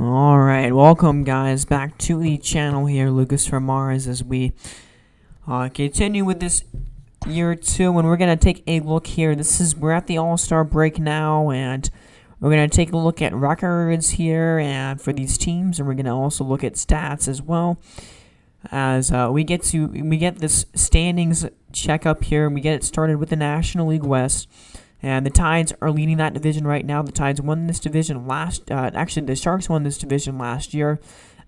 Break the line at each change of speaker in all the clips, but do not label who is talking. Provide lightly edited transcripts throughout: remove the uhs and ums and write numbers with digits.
Alright, welcome guys back to the channel here, Lucas from Mars, as we continue with this year 2, and we're going to take a look here. We're at the All-Star break now, and we're going to take a look at records here and for these teams, and we're going to also look at stats as well, as we get this standings check up here, and we get it started with the National League West. And the Tides are leading that division right now. The Tides won this division actually, the Sharks won this division last year.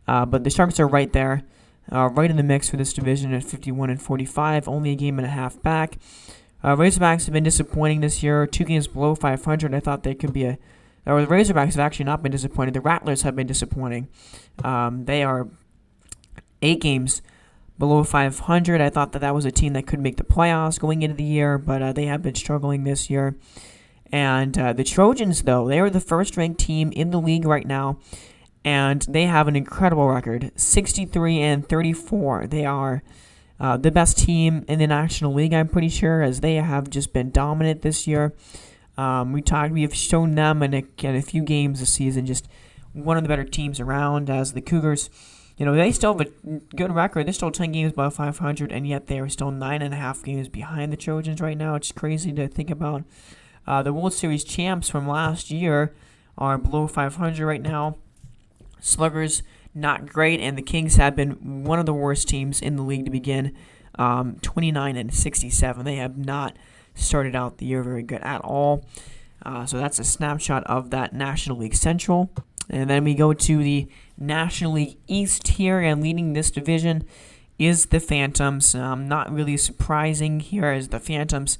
But the Sharks are right there, right in the mix for this division at 51 and 45, only a game and a half back. Razorbacks have been disappointing this year, 2 games below 500. I thought they could be the Razorbacks have actually not been disappointing. The Rattlers have been disappointing. They are 8 games below 500. I thought that was a team that could make the playoffs going into the year, but they have been struggling this year. And the Trojans, though, they are the first-ranked team in the league right now, and they have an incredible record, 63 and 34. They are the best team in the National League, I'm pretty sure, as they have just been dominant this year. We have shown them in a few games this season, just one of the better teams around, as the Cougars. They still have a good record. They're still 10 games above 500, and yet they are still 9.5 games behind the Trojans right now. It's crazy to think about. The World Series champs from last year are below 500 right now. Sluggers, not great, and the Kings have been one of the worst teams in the league to begin, 29 and 67. They have not started out the year very good at all. So that's a snapshot of that National League Central. And then we go to the National League East here, and leading this division is the Phantoms. Not really surprising here, as the Phantoms,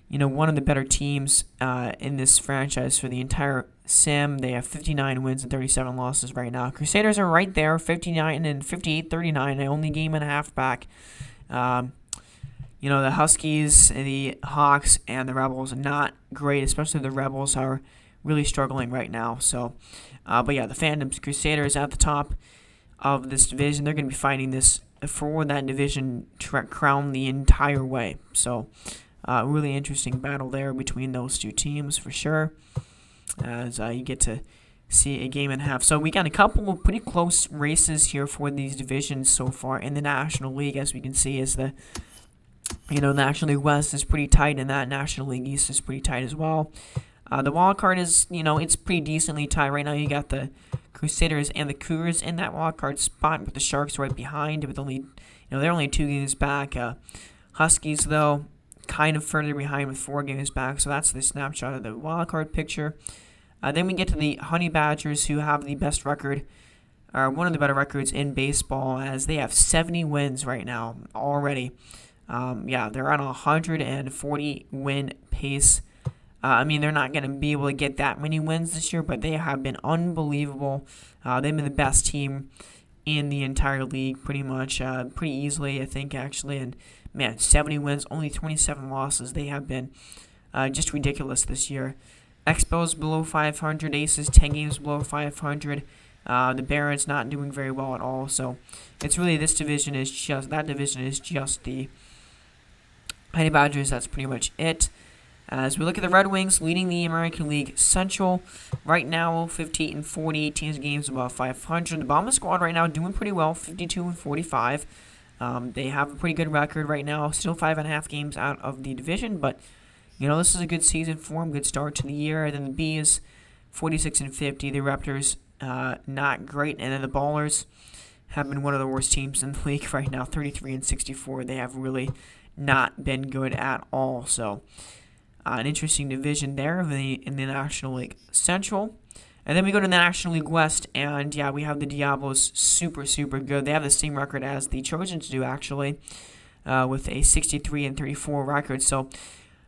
one of the better teams in this franchise for the entire sim. They have 59 wins and 37 losses right now. Crusaders are right there, 59 and 58-39, only game and a half back. The Huskies, the Hawks, and the Rebels are not great, especially the Rebels are really struggling right now. So, but yeah, the Phantoms, Crusaders at the top of this division. They're going to be fighting this for that division crown the entire way. So, really interesting battle there between those two teams for sure, as you get to see a game and a half. So we got a couple of pretty close races here for these divisions so far in the National League, as we can see, as the National League West is pretty tight, and that National League East is pretty tight as well. The wild card is, it's pretty decently tight right now. You got the Crusaders and the Cougars in that wild card spot, with the Sharks right behind, with only, they're only 2 games back. Huskies, though, kind of further behind with 4 games back. So that's the snapshot of the wild card picture. Then we get to the Honey Badgers, who have the best record, or one of the better records in baseball, as they have 70 wins right now already. They're on a 140 win pace. They're not going to be able to get that many wins this year, but they have been unbelievable. They've been the best team in the entire league pretty much, pretty easily, I think, actually. And, man, 70 wins, only 27 losses. They have been just ridiculous this year. Expos below 500, Aces 10 games below 500. The Barons not doing very well at all. So it's really, that division is just the Honey Badgers. That's pretty much it. As we look at the Red Wings leading the American League Central right now, 58 and 40, 18 games above 500. The Bomber Squad right now doing pretty well, 52 and 45. They have a pretty good record right now, still 5.5 games out of the division, but this is a good season for them, good start to the year. And then the Bees, 46 and 50. The Raptors, not great, and then the Ballers have been one of the worst teams in the league right now, 33 and 64. They have really not been good at all. So, an interesting division there in the National League Central. And then we go to the National League West, and we have the Diablos, super, super good. They have the same record as the Trojans do, actually, with a 63 and 34 record. So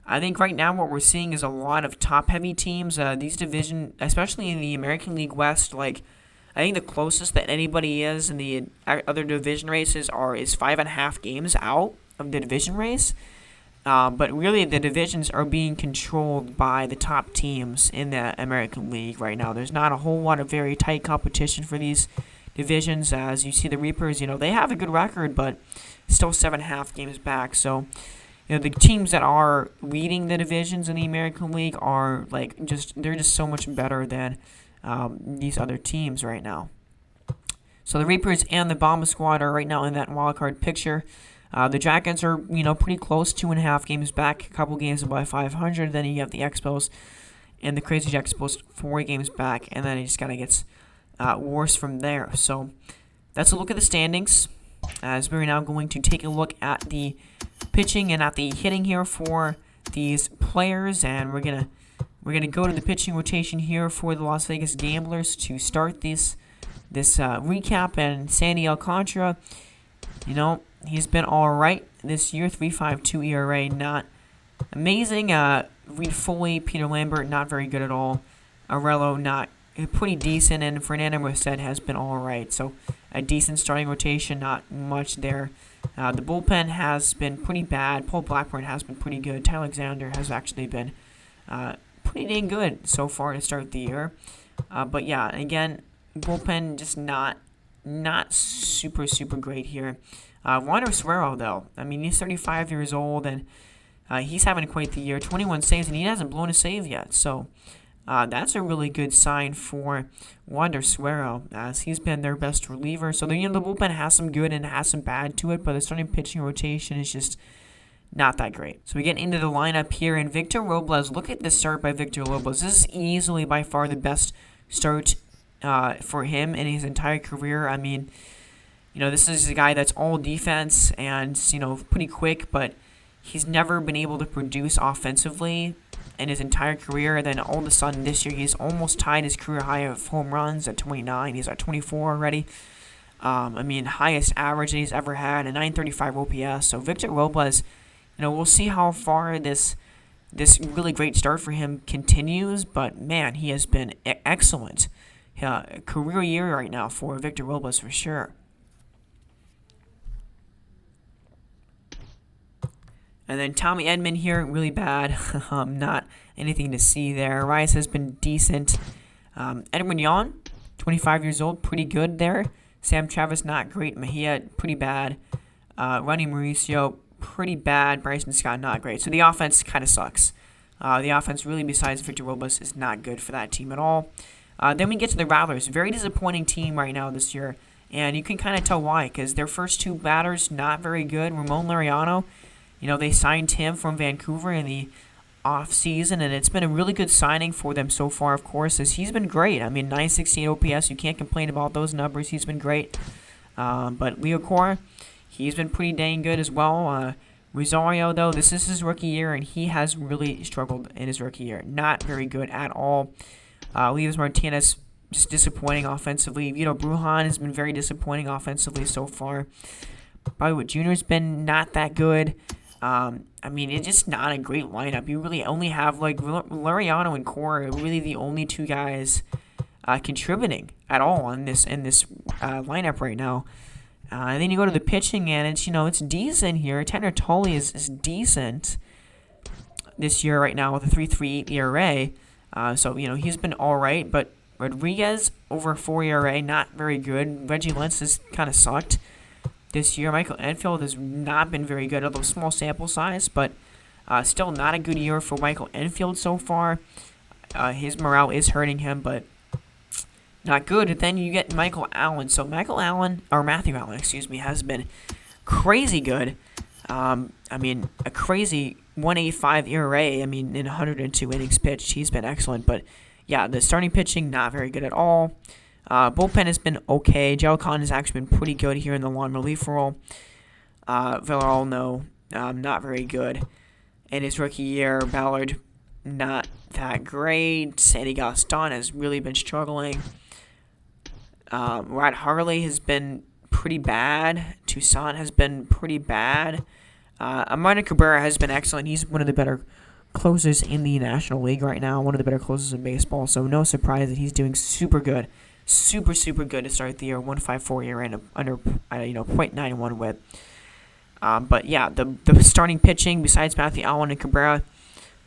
I think right now what we're seeing is a lot of top-heavy teams. These division, especially in the American League West, I think the closest that anybody is in the other division races is 5.5 games out of the division race. But really, the divisions are being controlled by the top teams in the American League right now. There's not a whole lot of very tight competition for these divisions. As you see, the Reapers, they have a good record, but still 7.5 games back. So, the teams that are leading the divisions in the American League are they're just so much better than these other teams right now. So the Reapers and the Bomba Squad are right now in that wildcard picture. The Jackets are, pretty close, 2.5 games back, a couple games above 500. Then you have the Expos and the Crazy Expos 4 games back, and then it just kind of gets worse from there. So that's a look at the standings. As we're now going to take a look at the pitching and at the hitting here for these players, and we're gonna go to the pitching rotation here for the Las Vegas Gamblers to start this recap. And Sandy Alcantara, he's been all right this year. 3.52 ERA, not amazing. Reed Foley, Peter Lambert, not very good at all. Arello, not pretty decent, and Fernando Merced has been all right. So a decent starting rotation, not much there. The bullpen has been pretty bad. Paul Blackburn has been pretty good. Tyler Alexander has actually been pretty dang good so far to start the year. But yeah, again, bullpen just not super great here. Wander Suero, though, he's 35 years old, and he's having quite the year. 21 saves, and he hasn't blown a save yet. So that's a really good sign for Wander Suero, as he's been their best reliever. So the bullpen has some good and has some bad to it, but the starting pitching rotation is just not that great. So we get into the lineup here, and Victor Robles. Look at this start by Victor Robles. This is easily by far the best start for him in his entire career. This is a guy that's all defense and, pretty quick, but he's never been able to produce offensively in his entire career. And then all of a sudden this year, he's almost tied his career high of home runs at 29. He's at 24 already. Highest average that he's ever had, a 935 OPS. So Victor Robles, we'll see how far this really great start for him continues. But, man, he has been excellent. Career year right now for Victor Robles for sure. And then Tommy Edman here, really bad. Not anything to see there. Reyes has been decent. Edwin Yon, 25 years old, pretty good there. Sam Travis, not great. Mejia, pretty bad. Ronnie Mauricio, pretty bad. Bryson Scott, not great. So the offense kind of sucks. The offense really, besides Victor Robles, is not good for that team at all. Then we get to the Rattlers. Very disappointing team right now this year. And you can kind of tell why, because their first two batters, not very good. Ramon Laureano, they signed him from Vancouver in the offseason, and it's been a really good signing for them so far, of course, as he's been great. 968 OPS, you can't complain about those numbers. He's been great. But Leo Cora, he's been pretty dang good as well. Rosario, though, this is his rookie year, and he has really struggled in his rookie year. Not very good at all. Leaves Martinez, just disappointing offensively. Vito Brujan has been very disappointing offensively so far. Bollywood Jr.'s been not that good. It's just not a great lineup. You really only have, Laureano and Cora are really the only two guys contributing at all in this lineup right now. And then you go to the pitching, and it's decent here. Tanner Tully is decent this year right now with a 3.38 ERA. So he's been all right, but Rodriguez over 4 ERA, not very good. Reggie Lentz has kind of sucked this year. Michael Enfield has not been very good, although small sample size, but still not a good year for Michael Enfield so far. His morale is hurting him, but not good. And then you get Michael Allen. So Matthew Allen, has been crazy good. A crazy 1.85 ERA. In 102 innings pitched, he's been excellent. But yeah, the starting pitching, not very good at all. Bullpen has been okay. Joe Khan has actually been pretty good here in the long relief role. Villarreal, no, not very good. In his rookie year, Ballard, not that great. Sandy Gaston has really been struggling. Rod Harley has been pretty bad. Toussaint has been pretty bad. Amanda Cabrera has been excellent. He's one of the better closers in the National League right now, one of the better closers in baseball, so no surprise that he's doing super good. Super good to start the year. 1.54 ERA and under 0.91 WHIP. But yeah, the starting pitching besides Matthew Allen and Cabrera,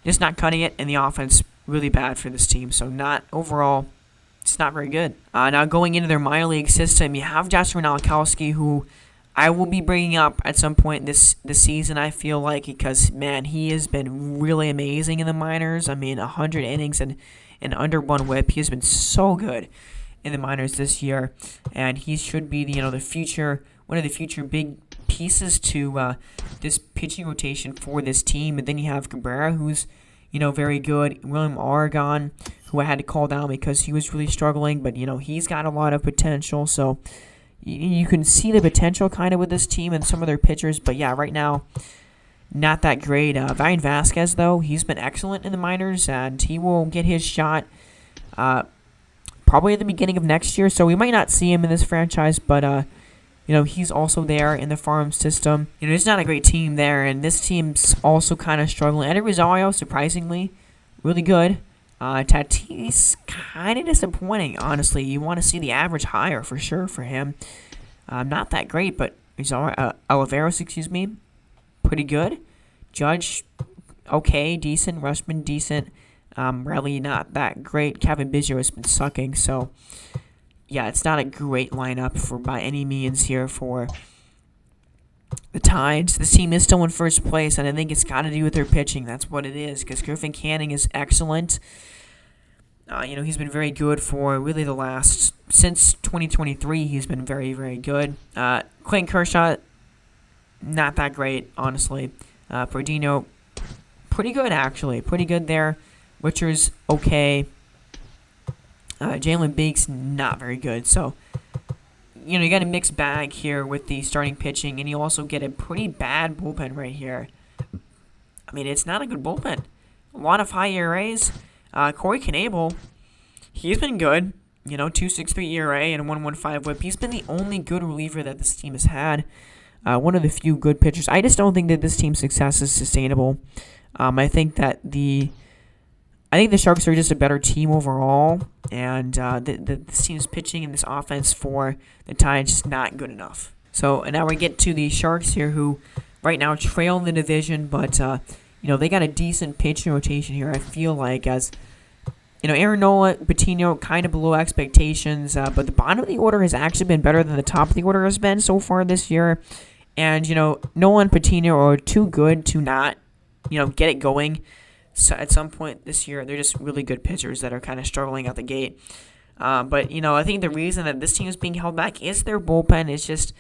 just not cutting it, and the offense really bad for this team. So not overall, it's not very good. Now going into their minor league system, you have Jasper Nalikowski, who I will be bringing up at some point this season, I feel like, because, man, he has been really amazing in the minors. 100 innings an under 1 whip. He has been so good in the minors this year, and he should be the future, one of the future big pieces to this pitching rotation for this team. And then you have Cabrera, who's very good. William Aragon, who I had to call down because he was really struggling, but he's got a lot of potential. So you can see the potential kind of with this team and some of their pitchers. But yeah, right now, not that great. Ryan Vasquez, though, he's been excellent in the minors, and he will get his shot probably at the beginning of next year. So we might not see him in this franchise, but he's also there in the farm system. It's not a great team there, and this team's also kind of struggling. Eddie Rosario, surprisingly, really good. Tatis, kind of disappointing, honestly. You want to see the average higher for sure for him. Not that great, but Oliveros, pretty good. Judge, okay, decent. Rushman, decent. Really not that great. Kevin Biggio has been sucking, so yeah, it's not a great lineup for by any means here for the Tides. This team is still in first place, and I think it's got to do with their pitching. That's what it is, because Griffin Canning is excellent. He's been very good for really since 2023, he's been very, very good. Clayton Kershaw, not that great, honestly. Perdino, pretty good, actually. Pretty good there. Richards, okay. Jalen Beeks, not very good. So, you got a mixed bag here with the starting pitching, and you also get a pretty bad bullpen right here. I mean, it's not a good bullpen. A lot of high ERAs. Corey Knebel, he's been good. 2.63 ERA and a 1.15 whip. He's been the only good reliever that this team has had. One of the few good pitchers. I just don't think that this team's success is sustainable. I think the Sharks are just a better team overall, and this team's pitching and this offense for the Tides is just not good enough. So now we get to the Sharks here, who right now trail in the division, but they got a decent pitching rotation here. I feel like as Aaron Nola, Patino, kind of below expectations, but the bottom of the order has actually been better than the top of the order has been so far this year. And Nola and Patino are too good to not get it going. So at some point this year, they're just really good pitchers that are kind of struggling out the gate. But I think the reason that this team is being held back is their bullpen. It's just,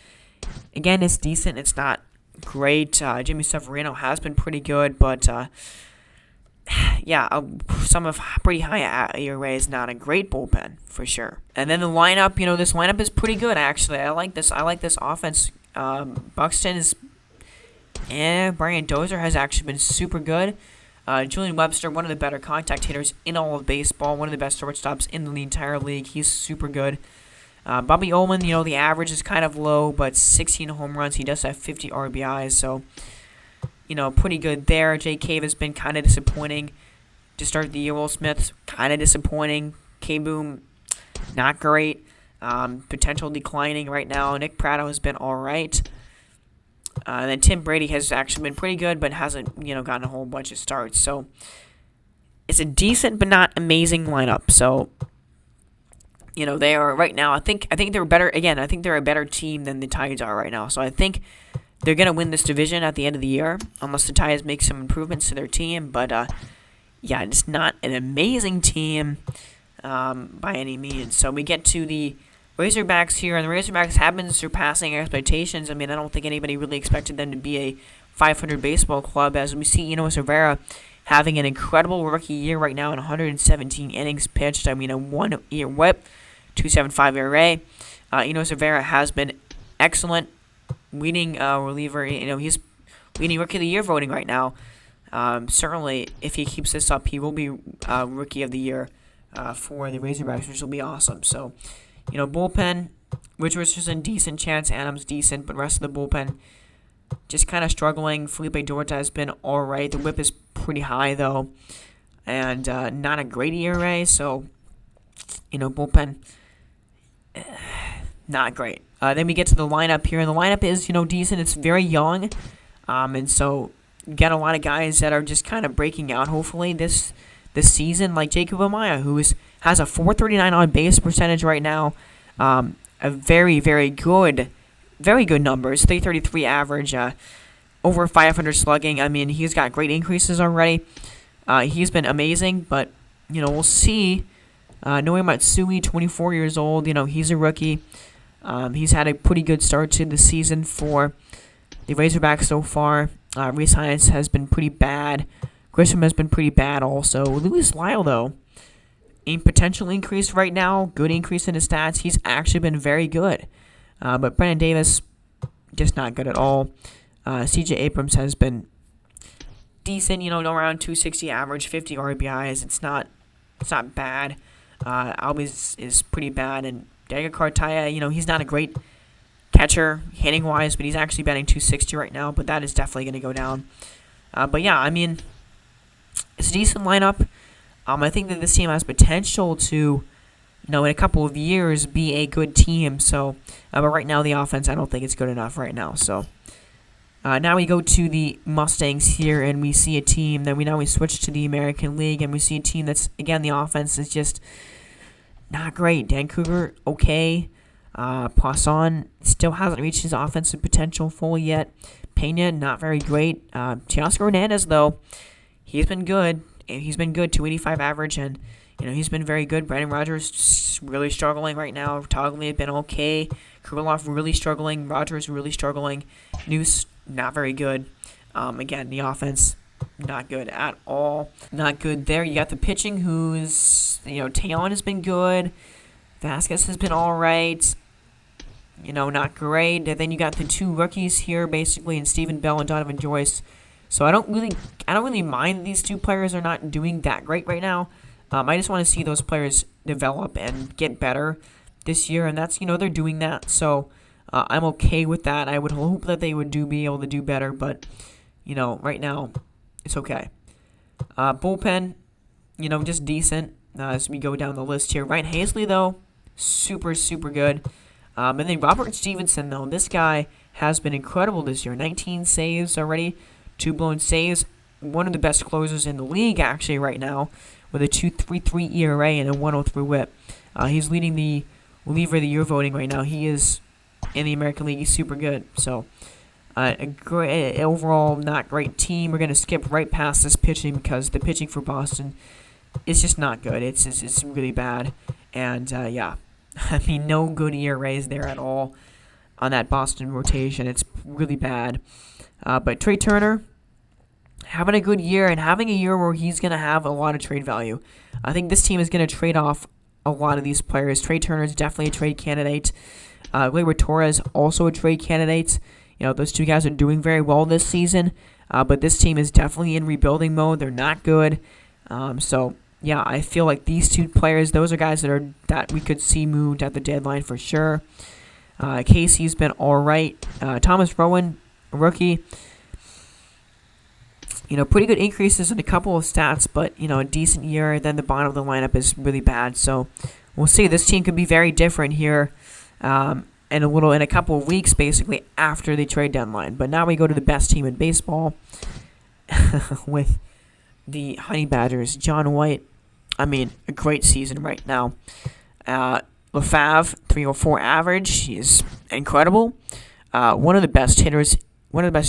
again, it's decent. It's not great. Jimmy Severino has been pretty good, but some of pretty high ERA is not a great bullpen for sure. And then the lineup, this lineup is pretty good actually. I like this offense. Buxton is, Brian Dozier has actually been super good. Julian Webster, one of the better contact hitters in all of baseball, one of the best shortstops in the entire league. He's super good. Bobby Ullman, the average is kind of low, but 16 home runs. He does have 50 RBIs, so, pretty good there. Jay Cave has been kind of disappointing to start the year. Will Smith, kind of disappointing. K-Boom, not great. Potential declining right now. Nick Pratto has been all right. And then Tim Brady has actually been pretty good, but hasn't, gotten a whole bunch of starts. So it's a decent but not amazing lineup. So, they are right now. I think they're better. Again, I think they're a better team than the Tigers are right now. So I think they're gonna win this division at the end of the year, unless the Tigers make some improvements to their team. But it's not an amazing team by any means. So we get to the Razorbacks here, and the Razorbacks have been surpassing expectations. I mean, I don't think anybody really expected them to be a 500 baseball club, as we see Enos Rivera having an incredible rookie year right now in 117 innings pitched. I mean, a 1-year whip, 2.75 ERA. Enos Rivera has been excellent, leading reliever. He's leading rookie of the year voting right now. Certainly, if he keeps this up, he will be rookie of the year for the Razorbacks, which will be awesome. So, bullpen, which was just a decent chance. Adams decent, but rest of the bullpen just kind of struggling. Felipe Duarte has been all right. The whip is pretty high, though, and not a great ERA. So, bullpen, not great. Then we get to the lineup here, and the lineup is, decent. It's very young, and so you got a lot of guys that are just kind of breaking out, hopefully, this season, like Jacob Amaya, who has a .439 on base percentage right now. A very, very good numbers. 333 average, over 500 slugging. I mean, he's got great increases already. He's been amazing, but we'll see. Noe Matsui, 24 years old. He's a rookie. He's had a pretty good start to the season for the Razorbacks so far. Reyes has been pretty bad. Grisham has been pretty bad also. Luis Lyle, though, a potential increase right now. Good increase in his stats. He's actually been very good. But Brennan Davis, just not good at all. CJ Abrams has been decent, around 260 average, 50 RBIs. It's not bad. Albies is pretty bad, and Diego Cartaya, he's not a great catcher hitting wise, but he's actually batting 260 right now. But that is definitely going to go down. But yeah, I mean, it's a decent lineup. I think that this team has potential to, in a couple of years, be a good team. So, but right now the offense, I don't think it's good enough right now. So. Now we go to the Mustangs here, and we see a team. Then we switch to the American League, and we see a team that's, again, the offense is just not great. Dan Cougar, okay. Poisson still hasn't reached his offensive potential fully yet. Pena, not very great. Teoscar Hernandez, though, he's been good. He's been good, 285 average, and he's been very good. Brandon Rogers really struggling right now. Toggly has been okay. Krylov really struggling. Rogers really struggling. Noose, not very good. Again, the offense, not good at all. Not good there. You got the pitching, who's, Taylor has been good. Vasquez has been all right. Not great. And then you got the two rookies here, basically, in Stephen Bell and Donovan Joyce. So I don't really mind these two players are not doing that great right now. I just want to see those players develop and get better this year, and that's, they're doing that. So I'm okay with that. I would hope that they would be able to do better, but, right now, it's okay. Bullpen, just decent as we go down the list here. Ryan Hazley, though, super, super good. And then Robert Stevenson, though, this guy has been incredible this year. 19 saves already, 2 blown saves. One of the best closers in the league, actually, right now, with a 2.33 ERA and a 103 WHIP. He's leading the reliever of the year voting right now. He is in the American League. He's super good. So, a great, overall not great team. We're going to skip right past this pitching because the pitching for Boston is just not good. It's really bad. And, yeah, I mean, no good ERAs there at all on that Boston rotation. It's really bad. But Trey Turner, having a good year and having a year where he's going to have a lot of trade value. I think this team is going to trade off a lot of these players. Trey Turner is definitely a trade candidate. Gleyber Torres, also a trade candidate. Those two guys are doing very well this season. But this team is definitely in rebuilding mode. They're not good. So, yeah, I feel like these two players, those are guys that we could see moved at the deadline for sure. Casey's been all right. Thomas Rowan, rookie. Pretty good increases in a couple of stats, but, a decent year. Then the bottom of the lineup is really bad. So we'll see. This team could be very different here in a couple of weeks, basically, after the trade deadline. But now we go to the best team in baseball with the Honey Badgers. John White, a great season right now. LaFave, 304 average. He's incredible. One of the best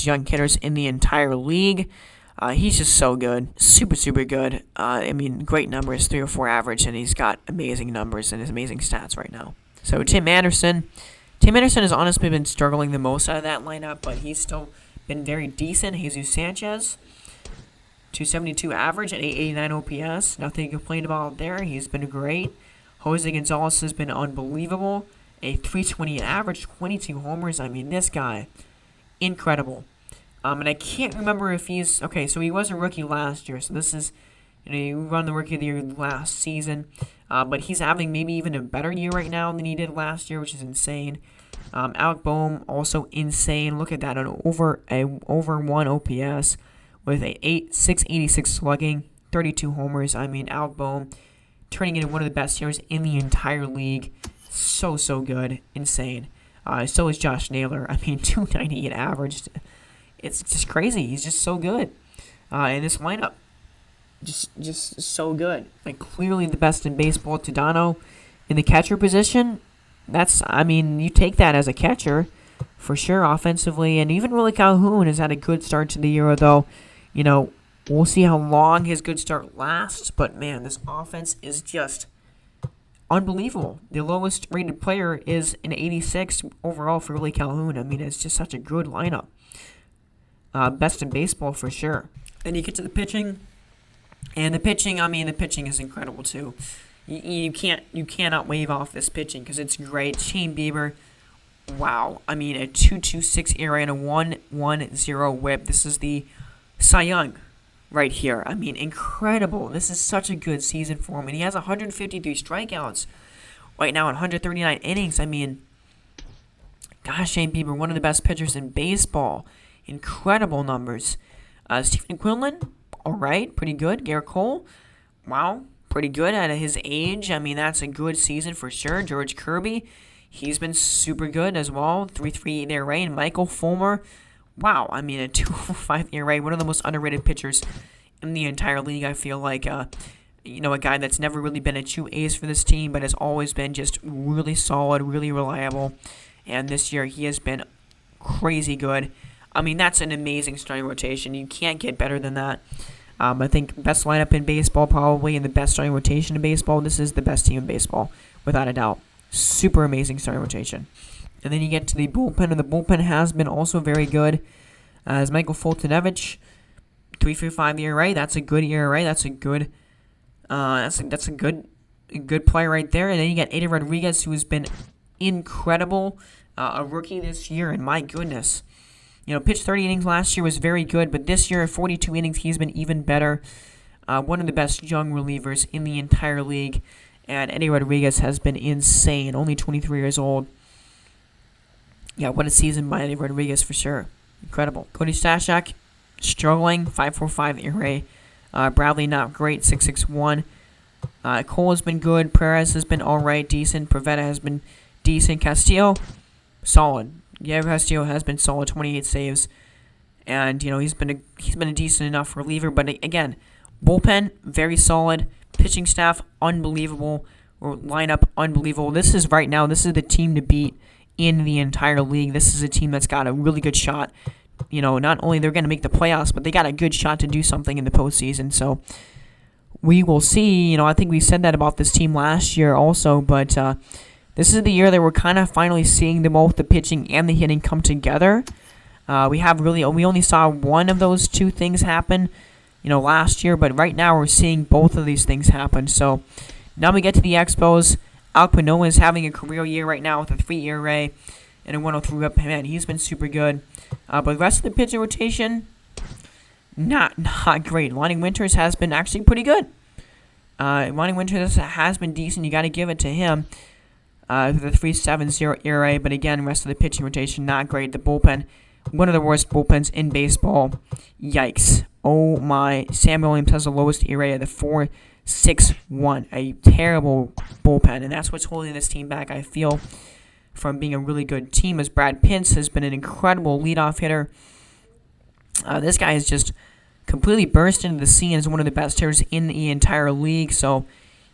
young hitters in the entire league. He's just so good. Super, super good. Great numbers, 304 average, and he's got amazing numbers and his amazing stats right now. So Tim Anderson has honestly been struggling the most out of that lineup, but he's still been very decent. Jesus Sanchez, 272 average and 889 OPS. Nothing to complain about there. He's been great. Jose Gonzalez has been unbelievable. A 328 average, 22 homers. This guy, incredible. And I can't remember if he's... Okay, so he was a rookie last year. So this is... he won the Rookie of the Year last season. But he's having maybe even a better year right now than he did last year, which is insane. Alec Boehm, also insane. Look at that, an over 1 OPS with a 686 slugging, 32 homers. Alec Boehm turning into one of the best hitters in the entire league. So good. Insane. So is Josh Naylor. 298 average. It's just crazy. He's just so good. In this lineup, just so good. Clearly the best in baseball. Tadano in the catcher position. That's, you take that as a catcher for sure offensively. And even Willie Calhoun has had a good start to the year, though, We'll see how long his good start lasts, but man, this offense is just unbelievable. The lowest rated player is an 86 overall for Willie Calhoun. I mean, it's just such a good lineup. Best in baseball for sure. Then you get to the pitching, and the pitching is incredible too. You cannot wave off this pitching because it's great. Shane Bieber, wow. I mean, a 2.26 ERA and a 1.10 WHIP. This is the Cy Young right here. I mean, incredible. This is such a good season for him, and he has 153 strikeouts right now in 139 innings. I mean, gosh, Shane Bieber, one of the best pitchers in baseball. Incredible numbers. Stephen Quinlan, all right, pretty good. Garrett Cole, wow, pretty good at his age. I mean, that's a good season for sure. George Kirby, he's been super good as well. 3.38 ERA. And Michael Fulmer, wow, I mean, a 2.05 ERA. One of the most underrated pitchers in the entire league. I feel like, a guy that's never really been a true ace for this team, but has always been just really solid, really reliable. And this year, he has been crazy good. I mean, that's an amazing starting rotation. You can't get better than that. I think best lineup in baseball probably, and the best starting rotation in baseball. This is the best team in baseball, without a doubt. Super amazing starting rotation. And then you get to the bullpen, and the bullpen has been also very good. As Michael Fultonevich, 3.35 ERA. That's a good ERA. That's a good. That's a good play right there. And then you got Eddie Rodriguez, who has been incredible. A rookie this year, and my goodness. Pitched 30 innings last year, was very good, but this year, 42 innings, he's been even better. One of the best young relievers in the entire league, and Eddie Rodriguez has been insane, only 23 years old. Yeah, what a season by Eddie Rodriguez for sure. Incredible. Cody Stashak, struggling, 5.45 ERA. Bradley, not great, 6.61. Cole has been good. Perez has been all right, decent. Pivetta has been decent. Castillo, solid. Yeah, Castillo has been solid, 28 saves, and he's been a decent enough reliever. But again, bullpen very solid, pitching staff unbelievable, or lineup unbelievable. This is the team to beat in the entire league. This is a team that's got a really good shot. Not only they're going to make the playoffs, but they got a good shot to do something in the postseason. So we will see. I think we said that about this team last year also, but. This is the year that we're kind of finally seeing both the pitching and the hitting come together. We only saw one of those two things happen, last year, but right now we're seeing both of these things happen. So now we get to the Expos. Alek Manoah is having a career year right now with a 3 ERA and a 1.03 WHIP. Man, he's been super good. But the rest of the pitching rotation, not great. Lonnie Winters has been actually pretty good. Lonnie Winters has been decent. You got to give it to him. The 3.70 ERA, but again, the rest of the pitching rotation, not great. The bullpen, one of the worst bullpens in baseball. Yikes. Oh my. Sam Williams has the lowest ERA, the 4.61. A terrible bullpen, and that's what's holding this team back, I feel, from being a really good team, as Brad Pence has been an incredible leadoff hitter. This guy has just completely burst into the scene as one of the best hitters in the entire league, so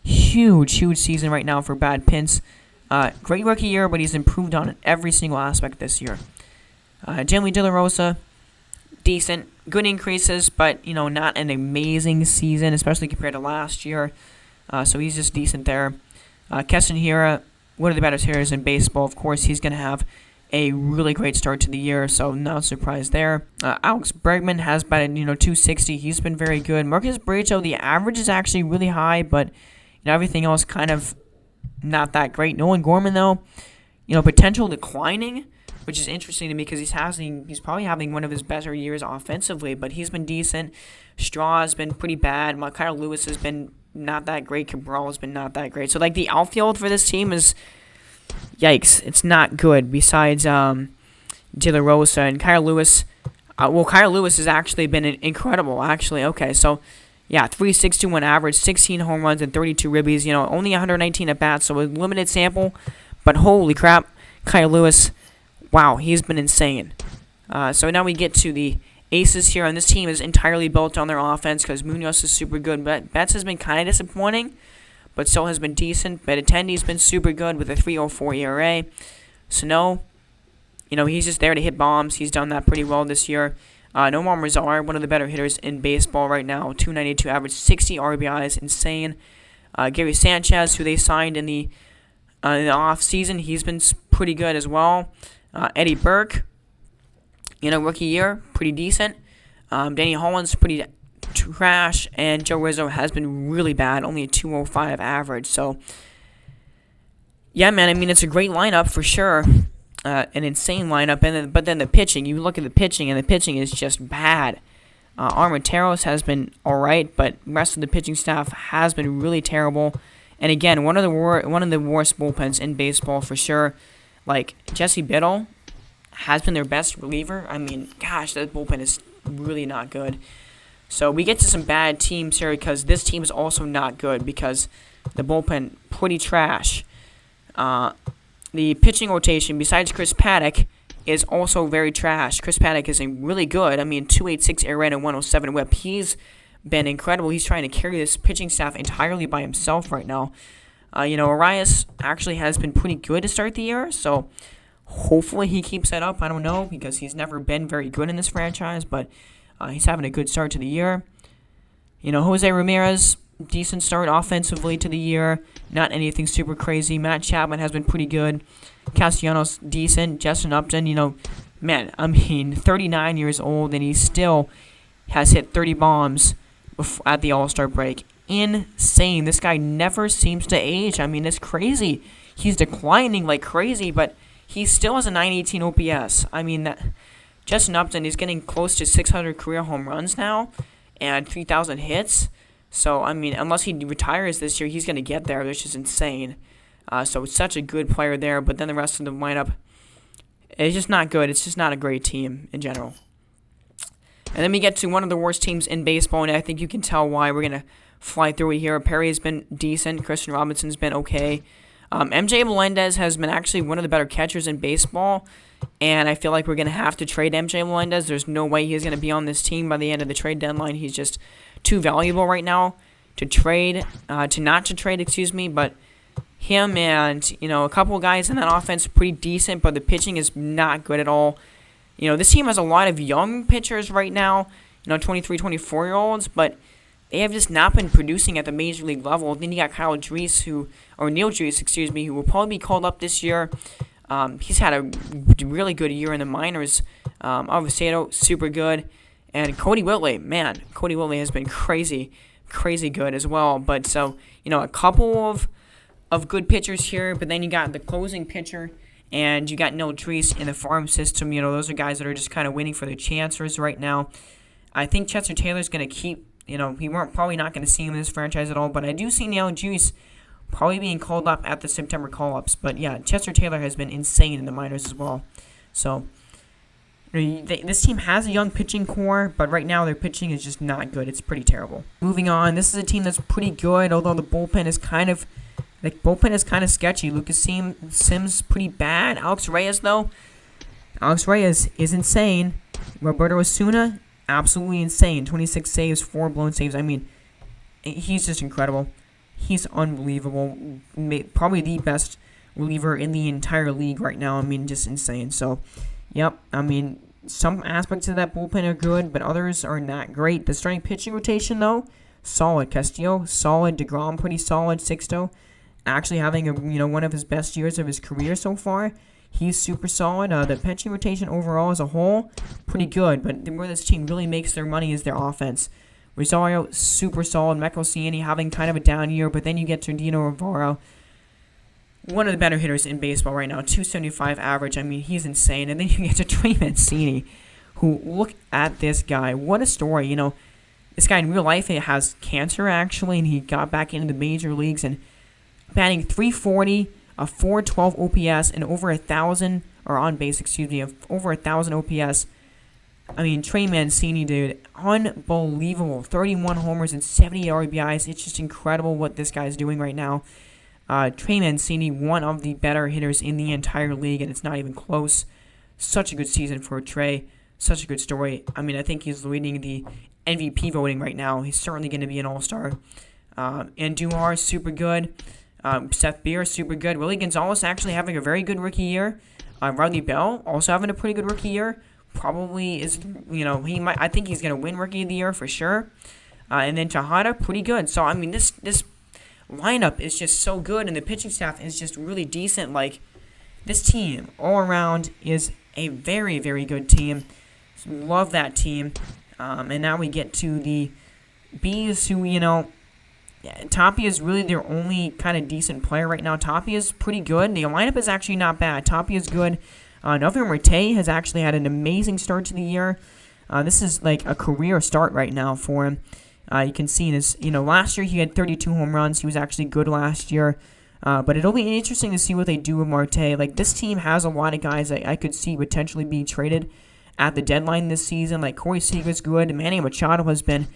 huge season right now for Brad Pence. Great rookie year, but he's improved on every single aspect this year. Generally, Delarosa, decent. Good increases, but, not an amazing season, especially compared to last year. So he's just decent there. Keston Hiura, one of the better hitters in baseball. Of course, he's going to have a really great start to the year, so not surprised there. Alex Bregman has batted, 260. He's been very good. Marcus Bracho, the average is actually really high, but everything else kind of not that great. Nolan Gorman, though, potential declining, which is interesting to me because he's probably having one of his better years offensively, but he's been decent. Straw has been pretty bad. Kyle Lewis has been not that great. Cabral has been not that great. So, the outfield for this team is, yikes, it's not good. Besides De La Rosa and Kyle Lewis. Kyle Lewis has actually been incredible, actually. Okay, so, yeah, 3.61 average, 16 home runs, and 32 ribbies. Only 119 at-bats, so a limited sample. But holy crap, Kyle Lewis, wow, he's been insane. So now we get to the aces here, and this team is entirely built on their offense because Munoz is super good. But Betts has been kind of disappointing, but still has been decent. Benintendi's been super good with a 3.04 ERA. Sano, he's just there to hit bombs. He's done that pretty well this year. Nomar Mazar, one of the better hitters in baseball right now, 292 average, 60 RBIs, insane. Gary Sanchez, who they signed in the off season, he's been pretty good as well. Eddie Burke, rookie year, pretty decent. Danny Holland's pretty trash, and Joe Rizzo has been really bad, only a 205 average. So, yeah, man, I mean, it's a great lineup for sure. An insane lineup, but then the pitching. You look at the pitching, and the pitching is just bad. Armenteros has been all right, but the rest of the pitching staff has been really terrible. And again, one of the worst bullpens in baseball for sure. Like Jesse Biddle has been their best reliever. I mean, gosh, that bullpen is really not good. So we get to some bad teams here because this team is also not good because the bullpen pretty trash. The pitching rotation, besides Chris Paddock, is also very trash. Chris Paddock is really good. I mean, 286 ERA and 107 WHIP. He's been incredible. He's trying to carry this pitching staff entirely by himself right now. Reyes actually has been pretty good to start the year, so hopefully he keeps that up. I don't know because he's never been very good in this franchise, but he's having a good start to the year. Jose Ramirez, decent start offensively to the year. Not anything super crazy. Matt Chapman has been pretty good. Castellanos, decent. Justin Upton, 39 years old, and he still has hit 30 bombs at the All-Star break. Insane. This guy never seems to age. I mean, it's crazy. He's declining like crazy, but he still has a 918 OPS. I mean, Justin Upton is getting close to 600 career home runs now and 3,000 hits. So, I mean, unless he retires this year, he's going to get there, which is insane. So, it's such a good player there, but then the rest of the lineup is just not good. It's just not a great team in general. And then we get to one of the worst teams in baseball, and I think you can tell why. We're going to fly through it here. Perry has been decent. Christian Robinson's been okay. MJ Melendez has been actually one of the better catchers in baseball, and I feel like we're going to have to trade MJ Melendez. There's no way he's going to be on this team by the end of the trade deadline. He's just too valuable right now to trade, but him and, a couple of guys in that offense are pretty decent, but the pitching is not good at all. This team has a lot of young pitchers right now, 23, 24-year-olds, but they have just not been producing at the major league level. Then you got Neil Drees, who will probably be called up this year. He's had a really good year in the minors. Alvacedo, super good. And Cody Whitley has been crazy good as well. But so, a couple of good pitchers here, but then you got the closing pitcher, and you got Neil Drees in the farm system. Those are guys that are just kind of waiting for their chances right now. I think Chester Taylor's going to keep, we're probably not going to see him in this franchise at all, but I do see Neil Drees probably being called up at the September call-ups. But yeah, Chester Taylor has been insane in the minors as well. So this team has a young pitching core, but right now their pitching is just not good. It's pretty terrible. Moving on, this is a team that's pretty good, although the bullpen is kind of sketchy. Lucas Sims pretty bad. Alex Reyes is insane. Roberto Osuna, absolutely insane. 26 saves, 4 blown saves. I mean, he's just incredible. He's unbelievable. Probably the best reliever in the entire league right now. I mean, just insane. So, yep. I mean, some aspects of that bullpen are good, but others are not great. The starting pitching rotation, though, solid. Castillo, solid. DeGrom, pretty solid. Sixto, actually having one of his best years of his career so far. He's super solid. The pitching rotation overall as a whole, pretty good. But where this team really makes their money is their offense. Rosario, super solid. Mccall having kind of a down year, but then you get to Dino Rivera, one of the better hitters in baseball right now, 275 average. I mean, he's insane. And then you get to Trey Mancini, who, look at this guy. What a story. This guy in real life has cancer, actually, and he got back into the major leagues and batting .340, a .412 OPS, and over 1,000, or on base, over 1,000 OPS. I mean, Trey Mancini, dude, unbelievable. 31 homers and 78 RBIs. It's just incredible what this guy's doing right now. Trey Mancini, one of the better hitters in the entire league, and it's not even close. Such a good season for Trey. Such a good story. I mean, I think he's leading the MVP voting right now. He's certainly going to be an all-star. And Duhar, super good. Seth Beer, super good. Willie Gonzalez actually having a very good rookie year. Riley Bell also having a pretty good rookie year. probably is, I think he's going to win Rookie of the Year for sure. And then Tejada, pretty good. So, I mean, this lineup is just so good, and the pitching staff is just really decent. Like, this team, all around, is a very, very good team. Love that team. And now we get to the Bees, who, Tapia is really their only kind of decent player right now. Tapia is pretty good. The lineup is actually not bad. Tapia is good. Nolan Aronado has actually had an amazing start to the year. This is like a career start right now for him. You can see in his, last year he had 32 home runs. He was actually good last year. But it'll be interesting to see what they do with Marte. Like, this team has a lot of guys that I could see potentially being traded at the deadline this season. Like, Corey Seager's good. Manny Machado has been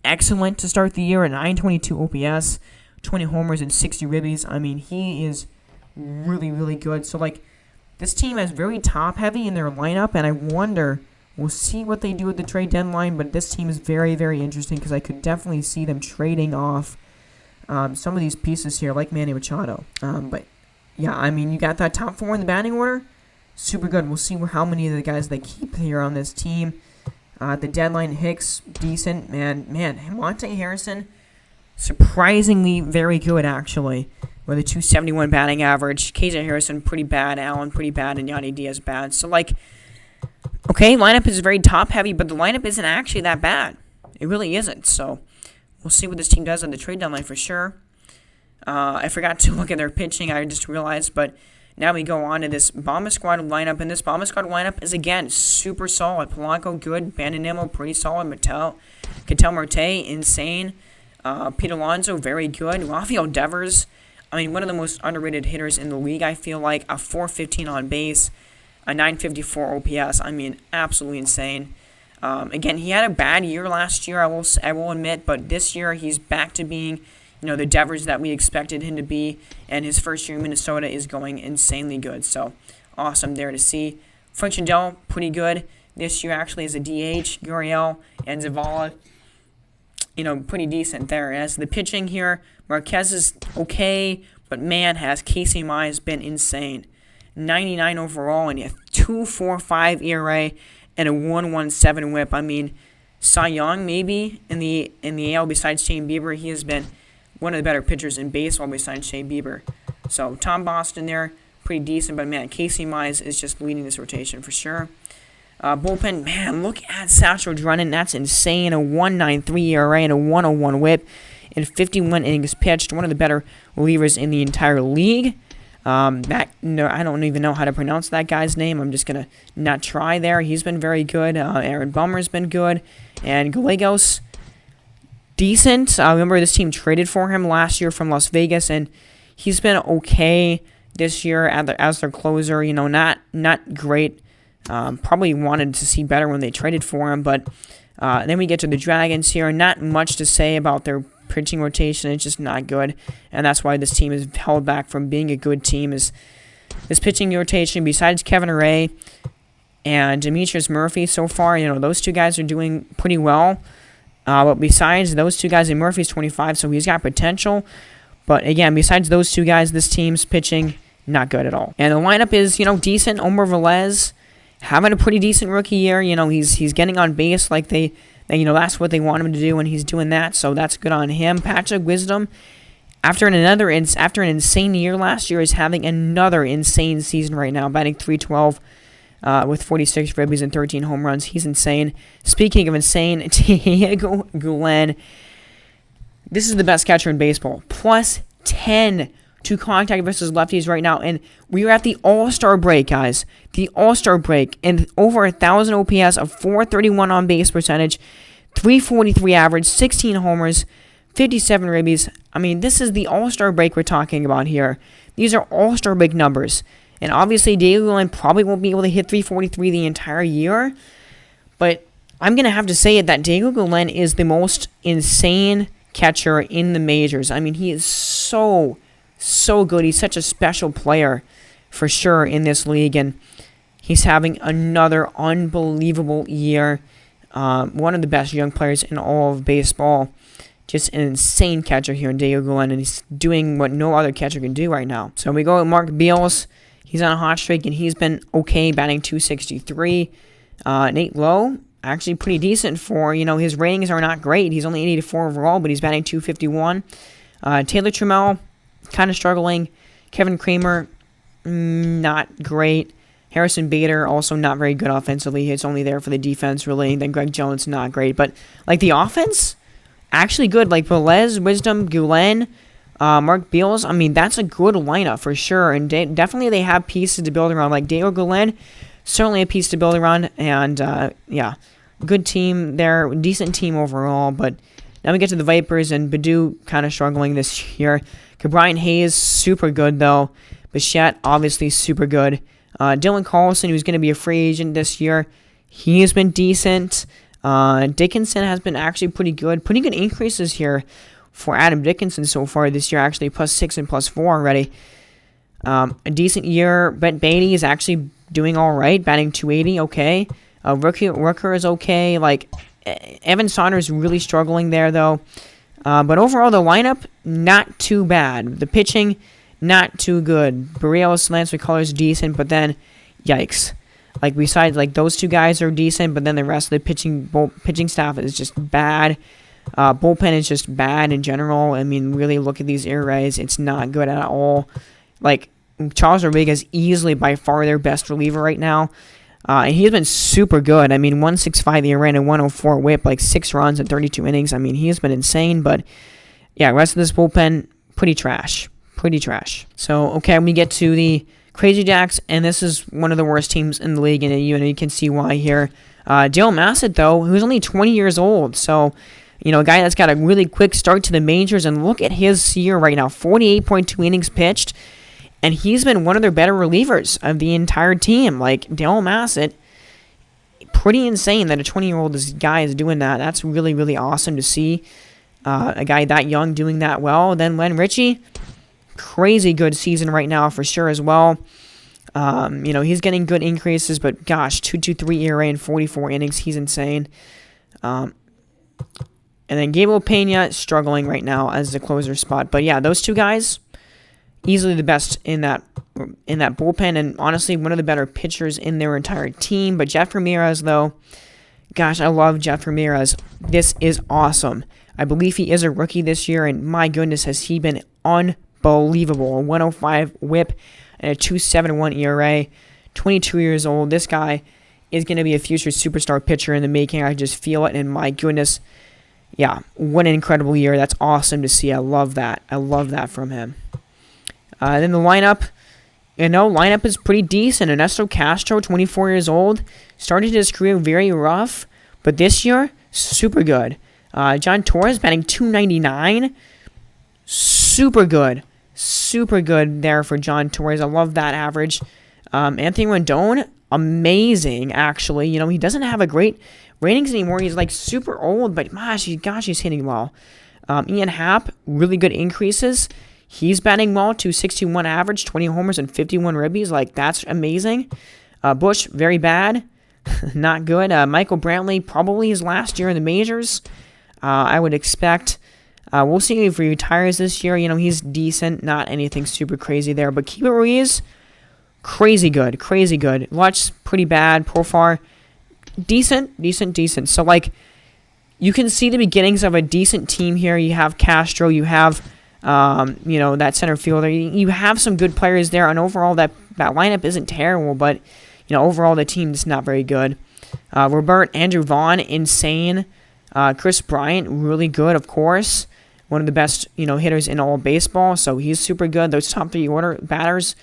excellent to start the year at 922 OPS, 20 homers, and 60 ribbies. I mean, he is really, really good. So, like, this team is very top-heavy in their lineup, and I wonder, we'll see what they do at the trade deadline, but this team is very, very interesting because I could definitely see them trading off some of these pieces here, like Manny Machado. But, yeah, I mean, you got that top four in the batting order. Super good. We'll see how many of the guys they keep here on this team. At the deadline, Hicks, decent. Man, Monte Harrison, surprisingly very good, actually, with a 271 batting average. KJ Harrison, pretty bad. Allen, pretty bad. And Yandy Diaz, bad. So, like, okay, lineup is very top-heavy, but the lineup isn't actually that bad. It really isn't. So, we'll see what this team does on the trade deadline for sure. I forgot to look at their pitching, I just realized, but now we go on to this Bomba Squad lineup, and this Bomba Squad lineup is, again, super solid. Polanco, good. Bandinemo, pretty solid. Ketel Marte, insane. Pete Alonso, very good. Rafael Devers, I mean, one of the most underrated hitters in the league, I feel like. A 415 on base, a 954 OPS. I mean, absolutely insane. Again, he had a bad year last year, I will admit, but this year he's back to being, the Devers that we expected him to be, and his first year in Minnesota is going insanely good. So, awesome there to see. Frank Schindel, pretty good this year, actually, as a DH. Gurriel and Zavala, pretty decent there. As the pitching here, Marquez is okay, but man, has Casey Mize been insane. 99 overall and a 2.45 ERA and a 1.17 WHIP. I mean, Cy Young maybe in the AL besides Shane Bieber. He has been one of the better pitchers in baseball besides Shane Bieber. So Tom Boston there, pretty decent, but man, Casey Mize is just leading this rotation for sure. Bullpen, man, look at Satchel Drummond. That's insane. A 1.93 ERA and a 1.01 WHIP in 51 innings pitched. One of the better relievers in the entire league. I don't even know how to pronounce that guy's name. I'm just going to not try there. He's been very good. Aaron Bummer's been good. And Gallegos, decent. Remember, this team traded for him last year from Las Vegas, and he's been okay this year as their closer. Not great. Probably wanted to see better when they traded for him, but then we get to the Dragons here. Not much to say about their pitching rotation. It's just not good, and that's why this team is held back from being a good team. Is this pitching rotation, besides Kevin Ray and Demetrius Murphy so far, those two guys are doing pretty well. But besides those two guys, and Murphy's 25, so he's got potential. But again, besides those two guys, this team's pitching not good at all. And the lineup is, decent. Omar Velez having a pretty decent rookie year. He's getting on base like that's what they want him to do, and he's doing that, so that's good on him. Patrick Wisdom, after an insane year last year, is having another insane season right now, batting .312 with 46 ribbies and 13 home runs. He's insane. Speaking of insane, Diego Glenn, this is the best catcher in baseball. Plus 10 to contact versus lefties right now, and we are at the All-Star break, guys. The All-Star break, and over 1,000 OPS, a 431 on base percentage, 343 average, 16 homers, 57 ribbies. I mean, this is the All-Star break we're talking about here. These are All-Star break numbers, and obviously Diego Glenn probably won't be able to hit 343 the entire year, but I'm going to have to say it that Diego Glenn is the most insane catcher in the majors. I mean, he is so good. He's such a special player for sure in this league, and he's having another unbelievable year. One of the best young players in all of baseball. Just an insane catcher here in Diego Glenn, and he's doing what no other catcher can do right now. So we go with Mark Beals. He's on a hot streak, and he's been okay, batting .263. Nate Lowe, actually pretty decent for, his ratings are not great. He's only 84 overall, but he's batting .251. Taylor Trammell, kind of struggling. Kevin Kramer, not great. Harrison Bader, also not very good offensively. He's only there for the defense, really. Then Greg Jones, not great. But, the offense, actually good. Velez, Wisdom, Gulen, Mark Beals. That's a good lineup for sure. And definitely they have pieces to build around. Dale Gulen, certainly a piece to build around. And, good team there. Decent team overall. But now we get to the Vipers, and Baду kind of struggling this year. Brian Hayes, super good, though. Bichette, obviously super good. Dylan Carlson, who's going to be a free agent this year, he has been decent. Dickinson has been actually pretty good. Pretty good increases here for Adam Dickinson so far this year, actually +6 and +4 already. A decent year. Brett Beatty is actually doing all right, batting .280, okay. Rooker is okay. Evan Saunders really struggling there, though. But overall, the lineup, not too bad. The pitching, not too good. Barrios, Lance McCullers, decent, but then, yikes. Besides, those two guys are decent, but then the rest of the pitching staff is just bad. Bullpen is just bad in general. Really look at these ERAs. It's not good at all. Charles Rodriguez, easily by far their best reliever right now. And he's been super good. 165 ERA and a 104 whip, 6 runs in 32 innings. He has been insane, but yeah, the rest of this bullpen, pretty trash. Pretty trash. So, okay, we get to the Crazy Jacks, and this is one of the worst teams in the league, and you can see why here. Dale Massett, though, who's only 20 years old, so, a guy that's got a really quick start to the majors, and look at his year right now, 48.2 innings pitched, and he's been one of their better relievers of the entire team. Dale Massett, pretty insane that a 20-year-old guy is doing that. That's really, really awesome to see. A guy that young doing that well. Then Len Ritchie, crazy good season right now for sure as well. He's getting good increases, but gosh, 2.23 ERA in 44 innings. He's insane. And then Gabo Pena struggling right now as the closer spot. But yeah, those two guys, easily the best in that bullpen, and honestly one of the better pitchers in their entire team. But Jeff Ramirez, though, gosh, I love Jeff Ramirez. This is awesome. I believe he is a rookie this year, and my goodness, has he been unbelievable. A 105 whip and a 2.71 ERA. 22 years old. This guy is going to be a future superstar pitcher in the making. I just feel it, and my goodness, yeah, what an incredible year. That's awesome to see. I love that. I love that from him. Then the lineup, lineup is pretty decent. Ernesto Castro, 24 years old, started his career very rough, but this year, super good. John Torres batting .299, super good. Super good there for John Torres. I love that average. Anthony Rendon, amazing, actually. He doesn't have a great ratings anymore. He's super old, but gosh, he's hitting well. Ian Happ, really good increases. He's batting well, .261 average, 20 homers and 51 ribbies. That's amazing. Bush, very bad. Not good. Michael Brantley, probably his last year in the majors. I would expect. We'll see if he retires this year. He's decent. Not anything super crazy there. But Keibert Ruiz, crazy good. Crazy good. Lutz, pretty bad. Profar, decent. So, you can see the beginnings of a decent team here. You have Castro. You have, that center fielder. You have some good players there. And overall, that lineup isn't terrible. But, overall, the team is not very good. Andrew Vaughn, insane. Chris Bryant, really good, of course. One of the best, hitters in all of baseball, so he's super good. Those top 3 order batters,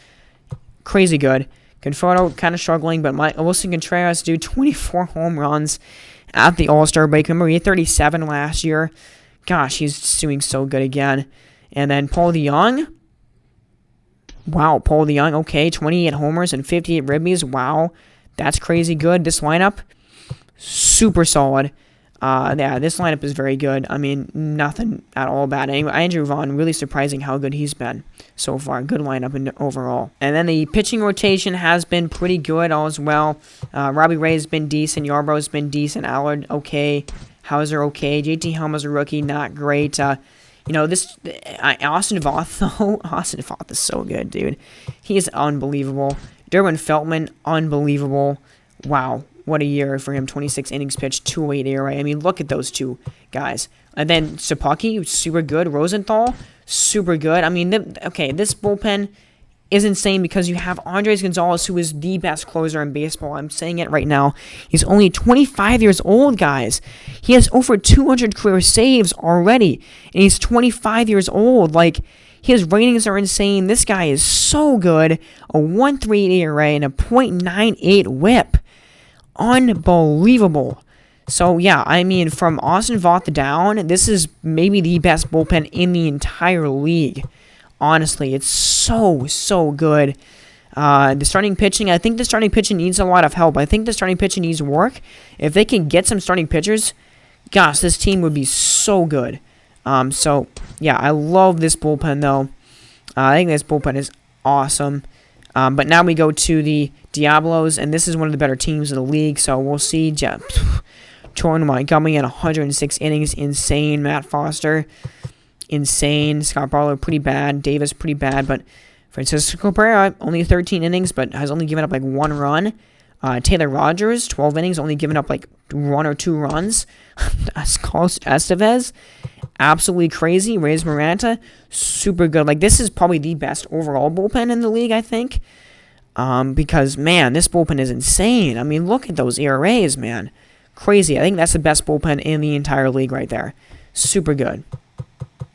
crazy good. Conforto kind of struggling, but Wilson Contreras, 24 home runs at the All-Star break. Remember, he had 37 last year. Gosh, he's doing so good again. And then Paul DeJong. Wow, Paul DeJong, okay, 28 homers and 58 ribbies. Wow, that's crazy good. This lineup, super solid. This lineup is very good. Nothing at all bad. Anyway, Andrew Vaughn, really surprising how good he's been so far. Good lineup overall. And then the pitching rotation has been pretty good as well. Robbie Reyes has been decent. Yarborough's been decent. Allard, okay. Hauser, okay. JT Helm's a rookie, not great. Austin Voth, though. Austin Voth is so good, dude. He is unbelievable. Derwin Feltman, unbelievable. Wow. what a year for him. 26 innings pitched, 2.08 ERA. I mean, look at those two guys. And then Sapaki, super good. Rosenthal, super good. I mean, this bullpen is insane because you have Andres Gonzalez, who is the best closer in baseball. I'm saying it right now. He's only 25 years old, guys. He has over 200 career saves already, and he's 25 years old. Like, his ratings are insane. This guy is so good. A 1.38 ERA and a .98 WHIP. Unbelievable. So, yeah, I mean, from Austin Voth down, this is maybe the best bullpen in the entire league. Honestly, it's so good. The starting pitching, I think the starting pitching needs a lot of help. I think the starting pitching needs work. If they can get some starting pitchers, gosh, this team would be so good. So, yeah, I love this bullpen, though. I think this bullpen is awesome. But now we go to the Diablos, and this is one of the better teams in the league, so we'll see. Jordan Montgomery at 106 innings, insane. Matt Foster, insane. Scott Barlow, pretty bad. Davis, pretty bad. But Francisco Cabrera, only 13 innings, but has only given up like 1 run. Taylor Rogers, 12 innings, only given up like 1 or 2 runs. Carlos Estevez, absolutely crazy. Reyes Miranda, super good. Like, this is probably the best overall bullpen in the league, I think. Because, man, this bullpen is insane. I mean, look at those ERAs, man. Crazy. I think that's the best bullpen in the entire league right there. Super good.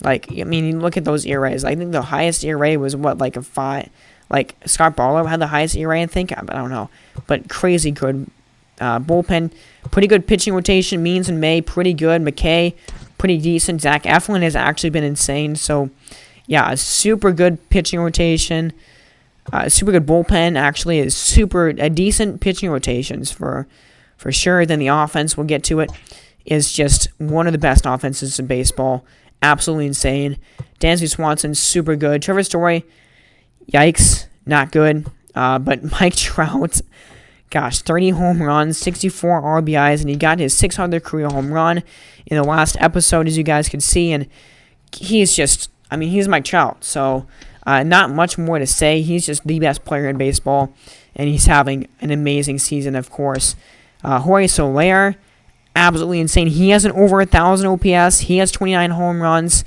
Like, I mean, you look at those ERAs. I think the highest ERA was, what, like a 5... Like, Scott Barlow had the highest ERA, I think. I don't know. But crazy good bullpen. Pretty good pitching rotation. Means and May, pretty good. McKay, pretty decent. Zach Eflin has actually been insane. So, yeah, a super good pitching rotation. Super good bullpen, actually. Is a decent pitching rotations for sure. Then the offense, we'll get to it, is just one of the best offenses in baseball. Absolutely insane. Dansby Swanson, super good. Trevor Story, yikes, not good. But Mike Trout, gosh, 30 home runs, 64 RBIs, and he got his 600th career home run in the last episode, as you guys can see. And he's just, I mean, he's Mike Trout. So, not much more to say. He's just the best player in baseball, and he's having an amazing season, of course. Jorge Soler, absolutely insane. He has an over 1,000 OPS. He has 29 home runs.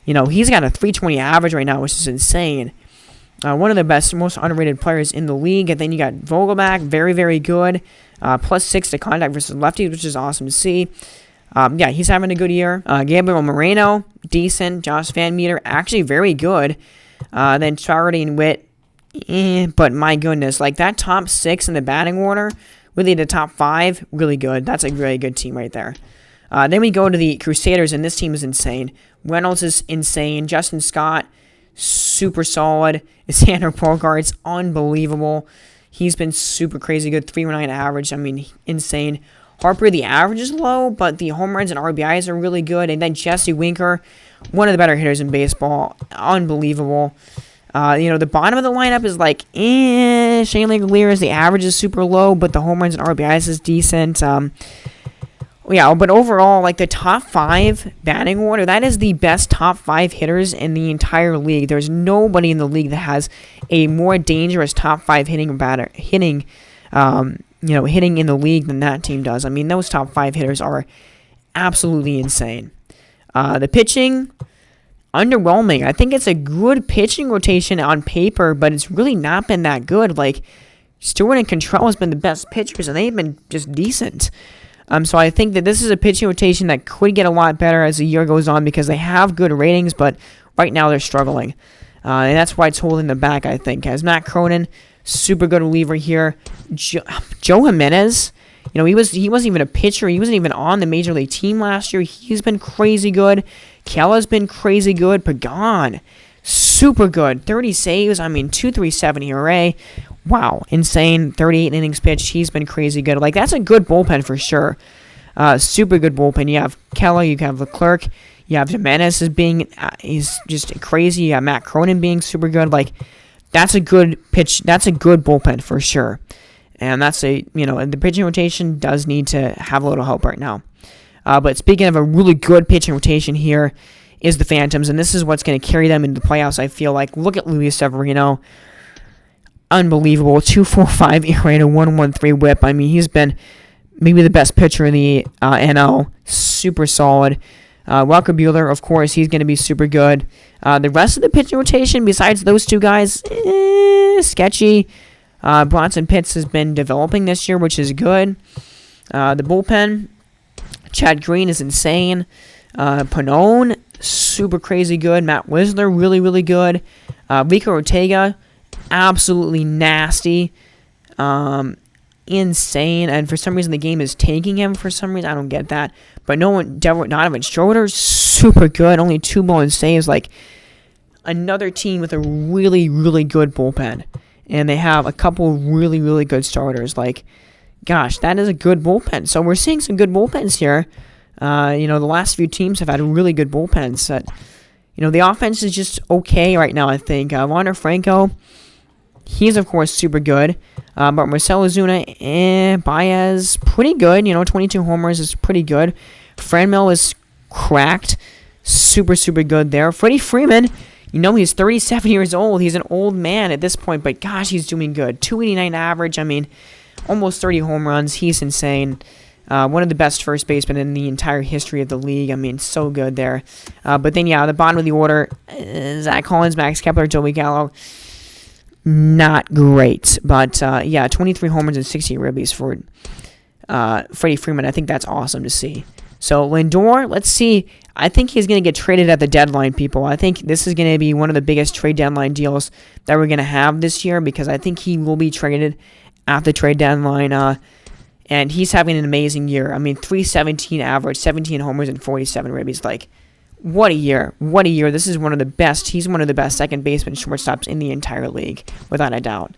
You know, he's got a 320 average right now, which is insane. One of the best, most underrated players in the league. And then you got Vogelback, very, very good. +6 to contact versus lefties, which is awesome to see. Yeah, he's having a good year. Gabriel Moreno, decent. Josh Van Meter, actually very good. Then Charity and Witt, but my goodness, like that top 6 in the batting order, really the top 5, really good. That's a really good team right there. Then we go to the Crusaders, and this team is insane. Reynolds is insane. Justin Scott, super solid. Xander Bogaerts, unbelievable. He's been super crazy good. 319 average. I mean, insane. Harper, the average is low, but the home runs and RBIs are really good. And then Jesse Winker, one of the better hitters in baseball. Unbelievable. The bottom of the lineup is like, Shane Langoliers, the average is super low, but the home runs and RBIs is decent. Yeah, but overall, like the top 5 batting order, that is the best top 5 hitters in the entire league. There's nobody in the league that has a more dangerous top 5 hitting in the league than that team does. I mean, those top 5 hitters are absolutely insane. The pitching, underwhelming. I think it's a good pitching rotation on paper, but it's really not been that good. Like, Stewart and Contrell has been the best pitchers, and they've been just decent. So I think that this is a pitching rotation that could get a lot better as the year goes on because they have good ratings, but right now they're struggling. And that's why it's holding them back, I think. As Matt Cronin, super good reliever here. Joe Jimenez, he wasn't even a pitcher. He wasn't even on the Major League team last year. He's been crazy good. Kella's been crazy good. Pagan, super good. 30 saves. I mean, 2.37 ERA. Wow, insane. 38 innings pitched. He's been crazy good. Like, that's a good bullpen for sure. Super good bullpen. You have Kella, you have Leclerc, you have Jimenez he's just crazy. You have Matt Cronin being super good. Like, that's a good pitch. That's a good bullpen for sure. And that's the pitching rotation does need to have a little help right now. But speaking of a really good pitching rotation here is the Phantoms, and this is what's going to carry them into the playoffs, I feel like. Look at Luis Severino. Unbelievable. 2.45 ERA to 1.13 WHIP. I mean, he's been maybe the best pitcher in the NL. Super solid. Walker Buehler, of course, he's going to be super good. The rest of the pitching rotation, besides those two guys, sketchy. Bronson Pitts has been developing this year, which is good. The bullpen, Chad Green is insane. Pannone, super crazy good. Matt Wisler, really, really good. Rico Ortega, absolutely nasty. Insane. And for some reason, the game is taking him for some reason. I don't get that. But Donovan Schroeder, super good. Only 2 blown saves. Like, another team with a really, really good bullpen. And they have a couple really, really good starters. Like, gosh, that is a good bullpen. So we're seeing some good bullpens here. The last few teams have had really good bullpens. The offense is just okay right now, I think. Wander Franco, he's, of course, super good. But Marcell Ozuna, Baez, pretty good. 22 homers is pretty good. Franmil is cracked. Super, super good there. Freddie Freeman, he's 37 years old. He's an old man at this point, but gosh, he's doing good. 289 average. Almost 30 home runs. He's insane. One of the best first basemen in the entire history of the league. So good there. But then, the bottom of the order, Zach Collins, Max Kepler, Joey Gallo. Not great. But, 23 homers and 60 ribbies for Freddie Freeman. I think that's awesome to see. So, Lindor, let's see. I think he's going to get traded at the deadline, people. I think this is going to be one of the biggest trade deadline deals that we're going to have this year because I think he will be traded at the trade deadline. And he's having an amazing year. 317 average, 17 homers, and 47 ribbies. Like, what a year. What a year. This is one of the best. He's one of the best second baseman shortstops in the entire league, without a doubt.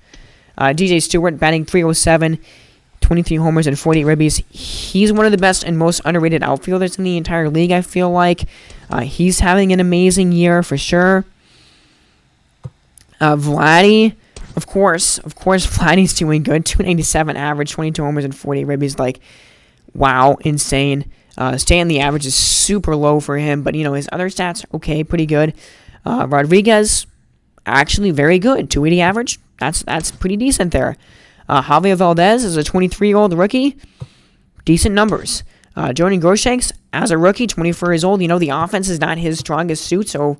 DJ Stewart batting .307, 23 homers, and 48 ribbies. He's one of the best and most underrated outfielders in the entire league, I feel like. He's having an amazing year for sure. Vladdy, of course, Vladdy's doing good. 297 average, 22 homers, and 48 ribbies. Like, wow, insane. Staying the average is super low for him, but, his other stats, okay, pretty good. Rodriguez, actually very good. 280 average, that's pretty decent there. Javier Valdez is a 23-year-old rookie. Decent numbers. Jordan Grosheks, as a rookie, 24 years old. The offense is not his strongest suit, so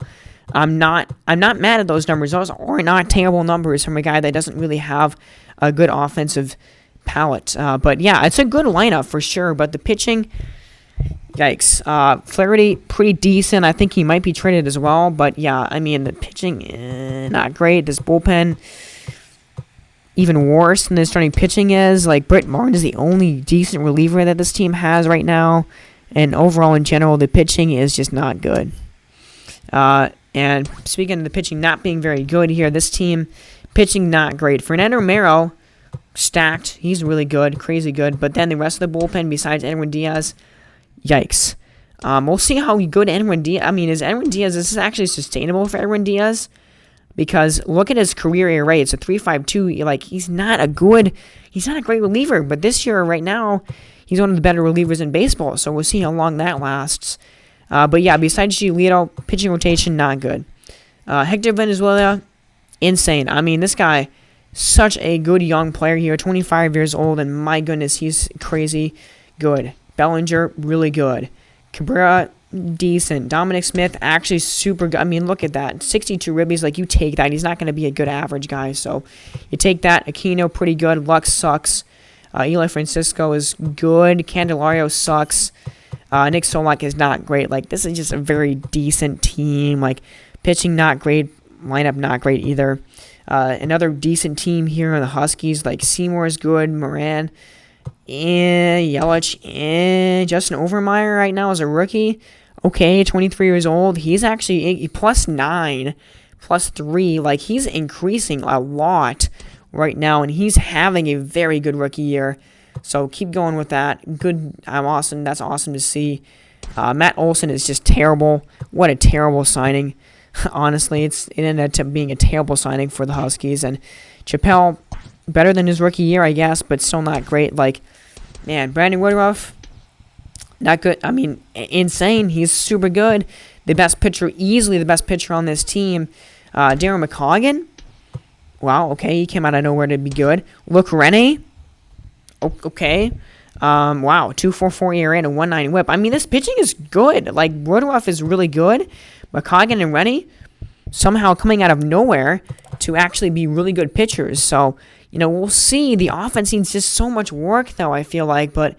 I'm not mad at those numbers. Those are not terrible numbers from a guy that doesn't really have a good offensive palette. But yeah, it's a good lineup for sure. But the pitching, yikes. Flaherty, pretty decent. I think he might be traded as well. But yeah, the pitching, not great. This bullpen, even worse than the starting pitching is. Like, Brett Martin is the only decent reliever that this team has right now. And overall, in general, the pitching is just not good. And speaking of the pitching not being very good here, this team, pitching not great. Fernando Romero, stacked. He's really good, crazy good. But then the rest of the bullpen, besides Edwin Diaz, yikes. We'll see how good Edwin Diaz... is Edwin Diaz... Is this actually sustainable for Edwin Diaz? Because look at his career ERA. It's a 3.52. Like, he's not a great reliever. But this year, right now, he's one of the better relievers in baseball. So we'll see how long that lasts. But yeah, besides Giolito, pitching rotation, not good. Hector Venezuela, insane. This guy, such a good young player here, 25 years old, and my goodness, he's crazy good. Bellinger, really good. Cabrera, decent. Dominic Smith, actually super good. Look at that. 62 ribbies, like, you take that. He's not going to be a good average guy, so you take that. Aquino, pretty good. Lux sucks. Eli Francisco is good. Candelario sucks. Nick Solak is not great. Like, this is just a very decent team. Like, pitching not great. Lineup not great either. Another decent team here are the Huskies. Like, Seymour is good. Moran. Yelich. Justin Overmeyer right now is a rookie. Okay, 23 years old. He's actually +9, +3. Like, he's increasing a lot right now, and he's having a very good rookie year. So keep going with that. Good. Awesome. That's awesome to see. Matt Olson is just terrible. What a terrible signing. Honestly, it ended up being a terrible signing for the Huskies. And Chappelle, better than his rookie year, I guess, but still not great. Like, man, Brandon Woodruff, not good. Insane. He's super good. The best pitcher, easily the best pitcher on this team. Darren Mccoggin. Wow, okay, he came out of nowhere to be good. Luke Rene. Okay. Wow, 2.44 ERA and a 1.9 WHIP. I mean, this pitching is good. Like, Woodruff is really good. McCoggin and Rennie somehow coming out of nowhere to actually be really good pitchers. So, we'll see. The offense needs just so much work, though, I feel like. But,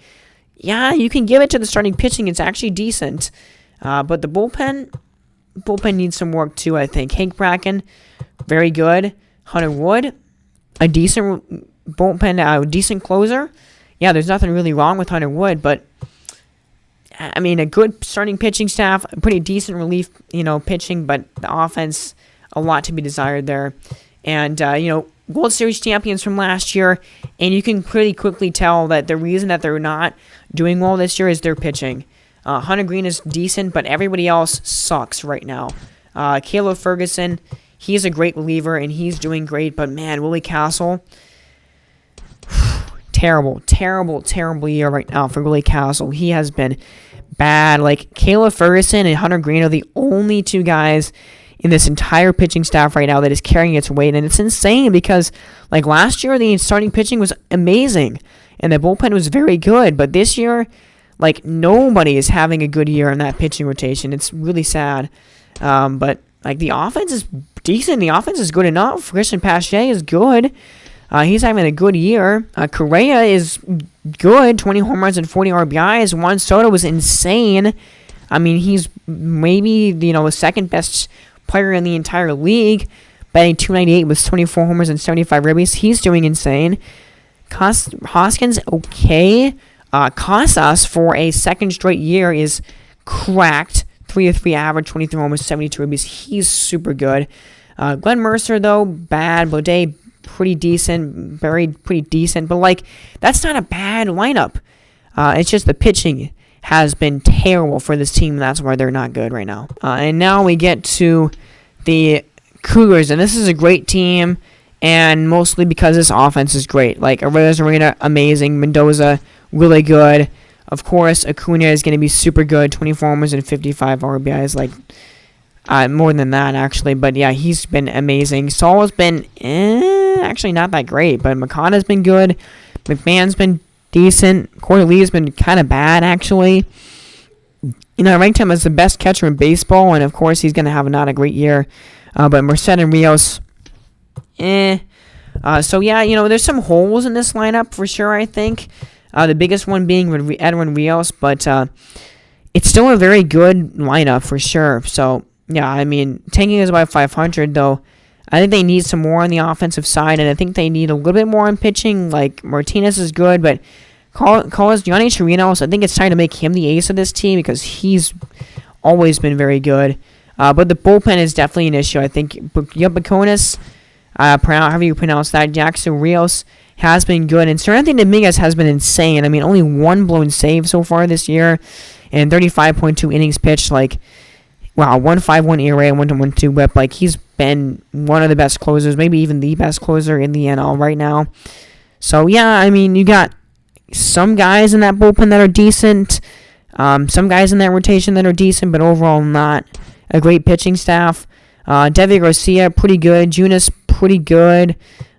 yeah, you can give it to the starting pitching. It's actually decent. But the bullpen needs some work, too, I think. Hank Bracken, very good. Hunter Wood, a decent bullpen, a decent closer. Yeah, there's nothing really wrong with Hunter Wood, but I mean, a good starting pitching staff, a pretty decent relief, pitching, but the offense, a lot to be desired there. And, World Series champions from last year, and you can pretty quickly tell that the reason that they're not doing well this year is their pitching. Hunter Green is decent, but everybody else sucks right now. Caleb Ferguson, he's a great reliever, and he's doing great, but man, Willie Castle, terrible year right now for Willie Castle. He has been bad. Like, Caleb Ferguson and Hunter Green are the only two guys in this entire pitching staff right now that is carrying its weight, and it's insane because, like, last year the starting pitching was amazing, and the bullpen was very good, but this year, like, nobody is having a good year in that pitching rotation. It's really sad, but, like, the offense is decent. The offense is good enough. Christian Pache is good. He's having a good year. Correa is good, 20 home runs and 40 RBIs. Juan Soto was insane. I mean, he's maybe, the second best player in the entire league, batting .298 with 24 homers and 75 ribbies. He's doing insane. Hoskins, okay. Casas, for a second straight year, is cracked. 3-3 average, 23 homers, 72 ribbies. He's super good. Glenn Mercer, though, bad. Baudet, pretty decent. Berry, pretty decent. But, like, that's not a bad lineup. It's just the pitching has been terrible for this team, and that's why they're not good right now. And now we get to the Cougars, and this is a great team, and mostly because this offense is great. Like, Arena, amazing. Mendoza, really good. Of course, Acuna is going to be super good. 24 homers and 55 RBIs, like, more than that, actually. But, yeah, he's been amazing. Saul has been, actually not that great, but Makana's been good. McMahon's been decent. Corey Lee has been kind of bad, actually. I ranked him as the best catcher in baseball, and, of course, he's going to have not a great year. But Mercer and Rios, so, yeah, there's some holes in this lineup for sure, I think. The biggest one being Edwin Rios, but it's still a very good lineup for sure. So, yeah, I mean, tanking is about 500, though. I think they need some more on the offensive side, and I think they need a little bit more on pitching. Like, Martinez is good, but Yonny Chirinos, I think it's time to make him the ace of this team because he's always been very good. But the bullpen is definitely an issue. I think Yabaconis, however you pronounce that, Jackson Rios has been good, and Sir Anthony Dominguez has been insane. I mean, only one blown save so far this year, and 35.2 innings pitched. Like, wow, 1.51 ERA, 1.12 WHIP. Like, he's been one of the best closers, maybe even the best closer in the NL right now. So, yeah, I mean, you got some guys in that bullpen that are decent, some guys in that rotation that are decent, but overall not a great pitching staff. Devi Garcia, pretty good. Junis, pretty good.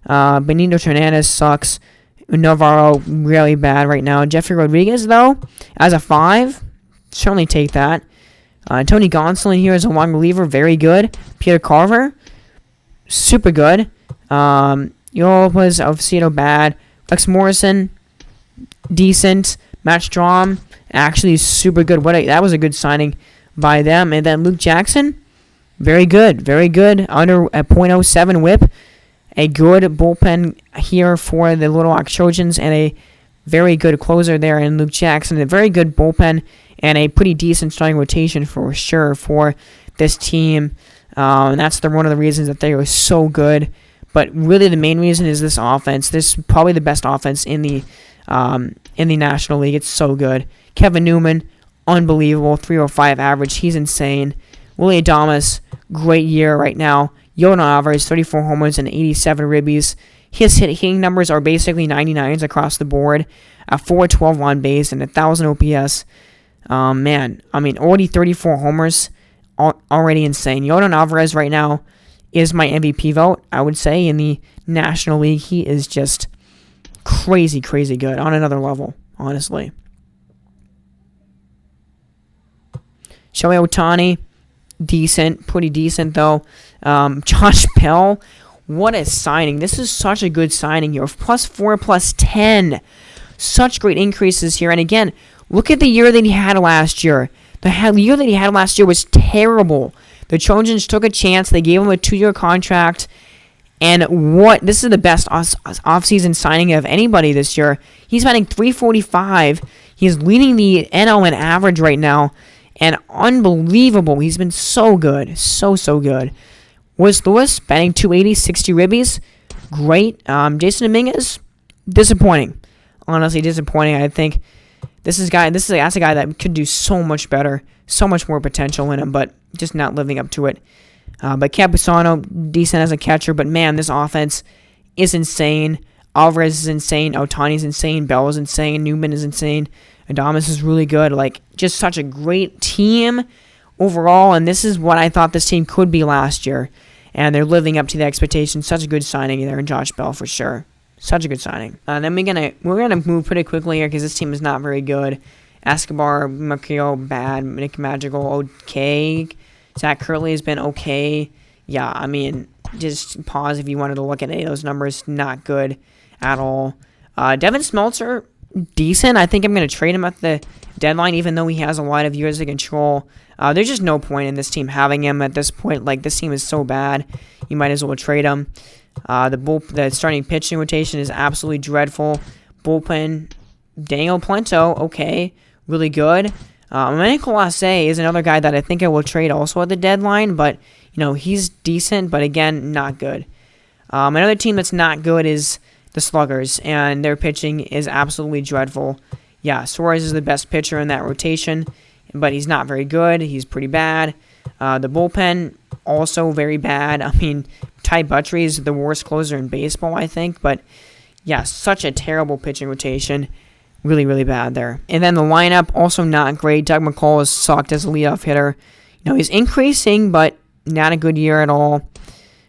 Benito Hernandez sucks. Navarro, really bad right now. Jeffrey Rodriguez, though, as a 5, certainly take that. Tony Gonsolin here as a long reliever, very good. Peter Carver, super good. Lopez, Alcido, bad. Lex Morrison, decent. Matt Strom, actually super good. That was a good signing by them. And then Luke Jackson, very good. Under a .07 whip. A good bullpen here for the Little Rock Trojans, and a very good closer there in Luke Jackson. A very good bullpen and a pretty decent starting rotation for sure for this team. And that's one of the reasons that they are so good. But really, the main reason is this offense. This is probably the best offense in the National League. It's so good. Kevin Newman, unbelievable, 305 average. He's insane. Willie Adames, great year right now. Yodan Alvarez, 34 homers and 87 ribbies. His hitting numbers are basically 99s across the board. 412 on base and 1,000 OPS. Man, I mean, already 34 homers. Already insane. Yodan Alvarez right now is my MVP vote, I would say, in the National League. He is just crazy good on another level. honestly. Shohei Ohtani, decent, pretty decent though. Josh Bell, what a signing. This is such a good signing here. +4, +10. Such great increases here. And again, look at the year that he had last year. The year that he had last year was terrible. The Trojans took a chance. They gave him a 2-year contract. And this is the best offseason signing of anybody this year. He's batting .345. He's leading the NL in average right now. And unbelievable. He's been so good. So good. Willis Lewis batting .280, 60 ribbies. Great. Jason Dominguez, disappointing. Honestly, disappointing. I think that's a guy that could do so much better. So much more potential in him, but just not living up to it. But Campusano, decent as a catcher. But man, this offense is insane. Alvarez is insane. Ohtani's insane. Bell is insane. Newman is insane. Adames is really good. Like, just such a great team overall. And this is what I thought this team could be last year. And they're living up to the expectations. Such a good signing there in Josh Bell for sure. Such a good signing. Then we're gonna move pretty quickly here because this team is not very good. Escobar, Mccall, bad. Nick Magical, okay. Zach Curley has been okay. Yeah, I mean, just pause if you wanted to look at any of those numbers. Not good at all. Devin Smeltzer, decent. I think I'm going to trade him at the deadline, even though he has a lot of years of control. There's just no point in this team having him at this point. Like, this team is so bad, you might as well trade him. The starting pitching rotation is absolutely dreadful. Bullpen, Daniel Plento, okay, really good. Mccall is another guy that I think I will trade also at the deadline, but he's decent, but again, not good. Another team that's not good is the Sluggers, and their pitching is absolutely dreadful. Yeah, Suarez is the best pitcher in that rotation, but he's not very good. He's pretty bad. The bullpen, also very bad. I mean, Ty Buttrey is the worst closer in baseball, I think, but yeah, such a terrible pitching rotation. Really, really bad there. And then the lineup, also not great. Doug McCall has sucked as a leadoff hitter. He's increasing, but not a good year at all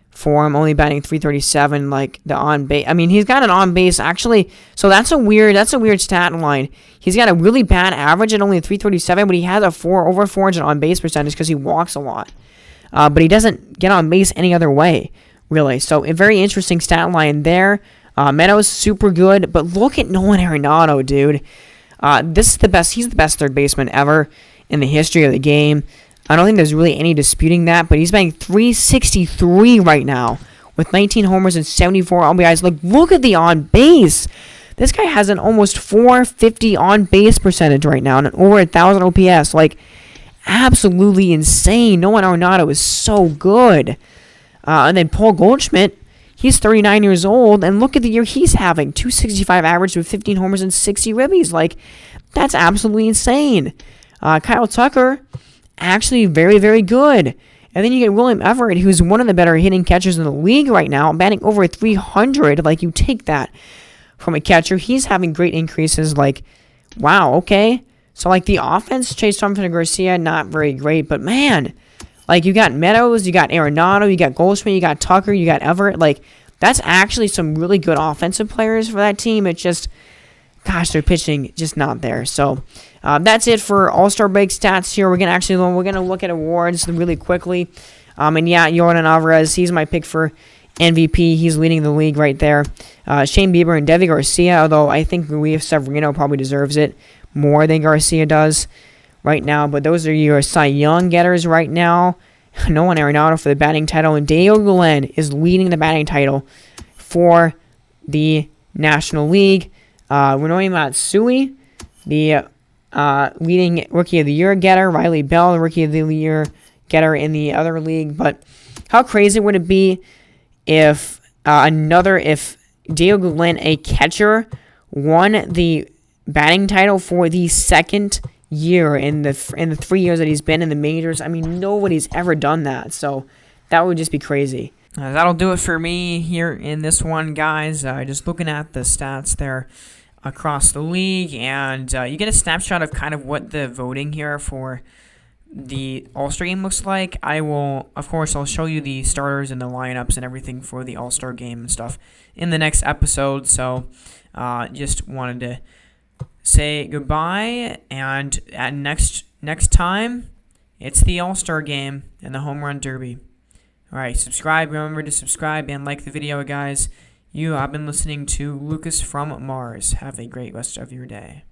for him. Only batting .337, like the on base. I mean, he's got an on base actually. So that's a weird stat line. He's got a really bad average at only .337, but he has over 400 on base percentage because he walks a lot. But he doesn't get on base any other way, really. So a very interesting stat line there. Meadows, super good, but look at Nolan Aronado, dude. This is the best. He's the best third baseman ever in the history of the game. I don't think there's really any disputing that, but he's batting .363 right now with 19 homers and 74 RBIs. Like, look at the on base. This guy has an almost .450 on base percentage right now and over 1,000 OPS. Like, absolutely insane. Nolan Arenado is so good. And then Paul Goldschmidt. He's 39 years old, and look at the year he's having. .265 average with 15 homers and 60 ribbies. Like, that's absolutely insane. Kyle Tucker, actually very, very good. And then you get William Everett, who's one of the better hitting catchers in the league right now, batting over 300. Like, you take that from a catcher. He's having great increases. Like, wow, okay. So, like, the offense, Chase Thompson and Garcia, not very great. But, man, like, you got Meadows, you got Arenado, you got Goldschmidt, you got Tucker, you got Everett. Like, that's actually some really good offensive players for that team. It's just, gosh, their pitching just not there. So, that's it for All-Star break stats here. We're gonna look at awards really quickly. And yeah, Yordan Alvarez, he's my pick for MVP. He's leading the league right there. Shane Bieber and Devi Garcia, although I think Luis Severino probably deserves it more than Garcia does right now, but those are your Cy Young getters right now. Nolan Arenado for the batting title, and Dale Glenn is leading the batting title for the National League. Renoy Matsui, the leading Rookie of the Year getter. Riley Bell, the Rookie of the Year getter in the other league. But how crazy would it be if Dale Glenn, a catcher, won the batting title for the second year in the 3 years that he's been in the majors? I mean, nobody's ever done that, so that would just be crazy. That'll do it for me here in this one, guys. Just looking at the stats there across the league, and you get a snapshot of kind of what the voting here for the All-Star game looks like. I'll show you the starters and the lineups and everything for the All-Star game and stuff in the next episode, so just wanted to say goodbye, and at next time, it's the All-Star Game and the Home Run Derby. Alright, subscribe. Remember to subscribe and like the video, guys. I've been listening to Lucas from Mars. Have a great rest of your day.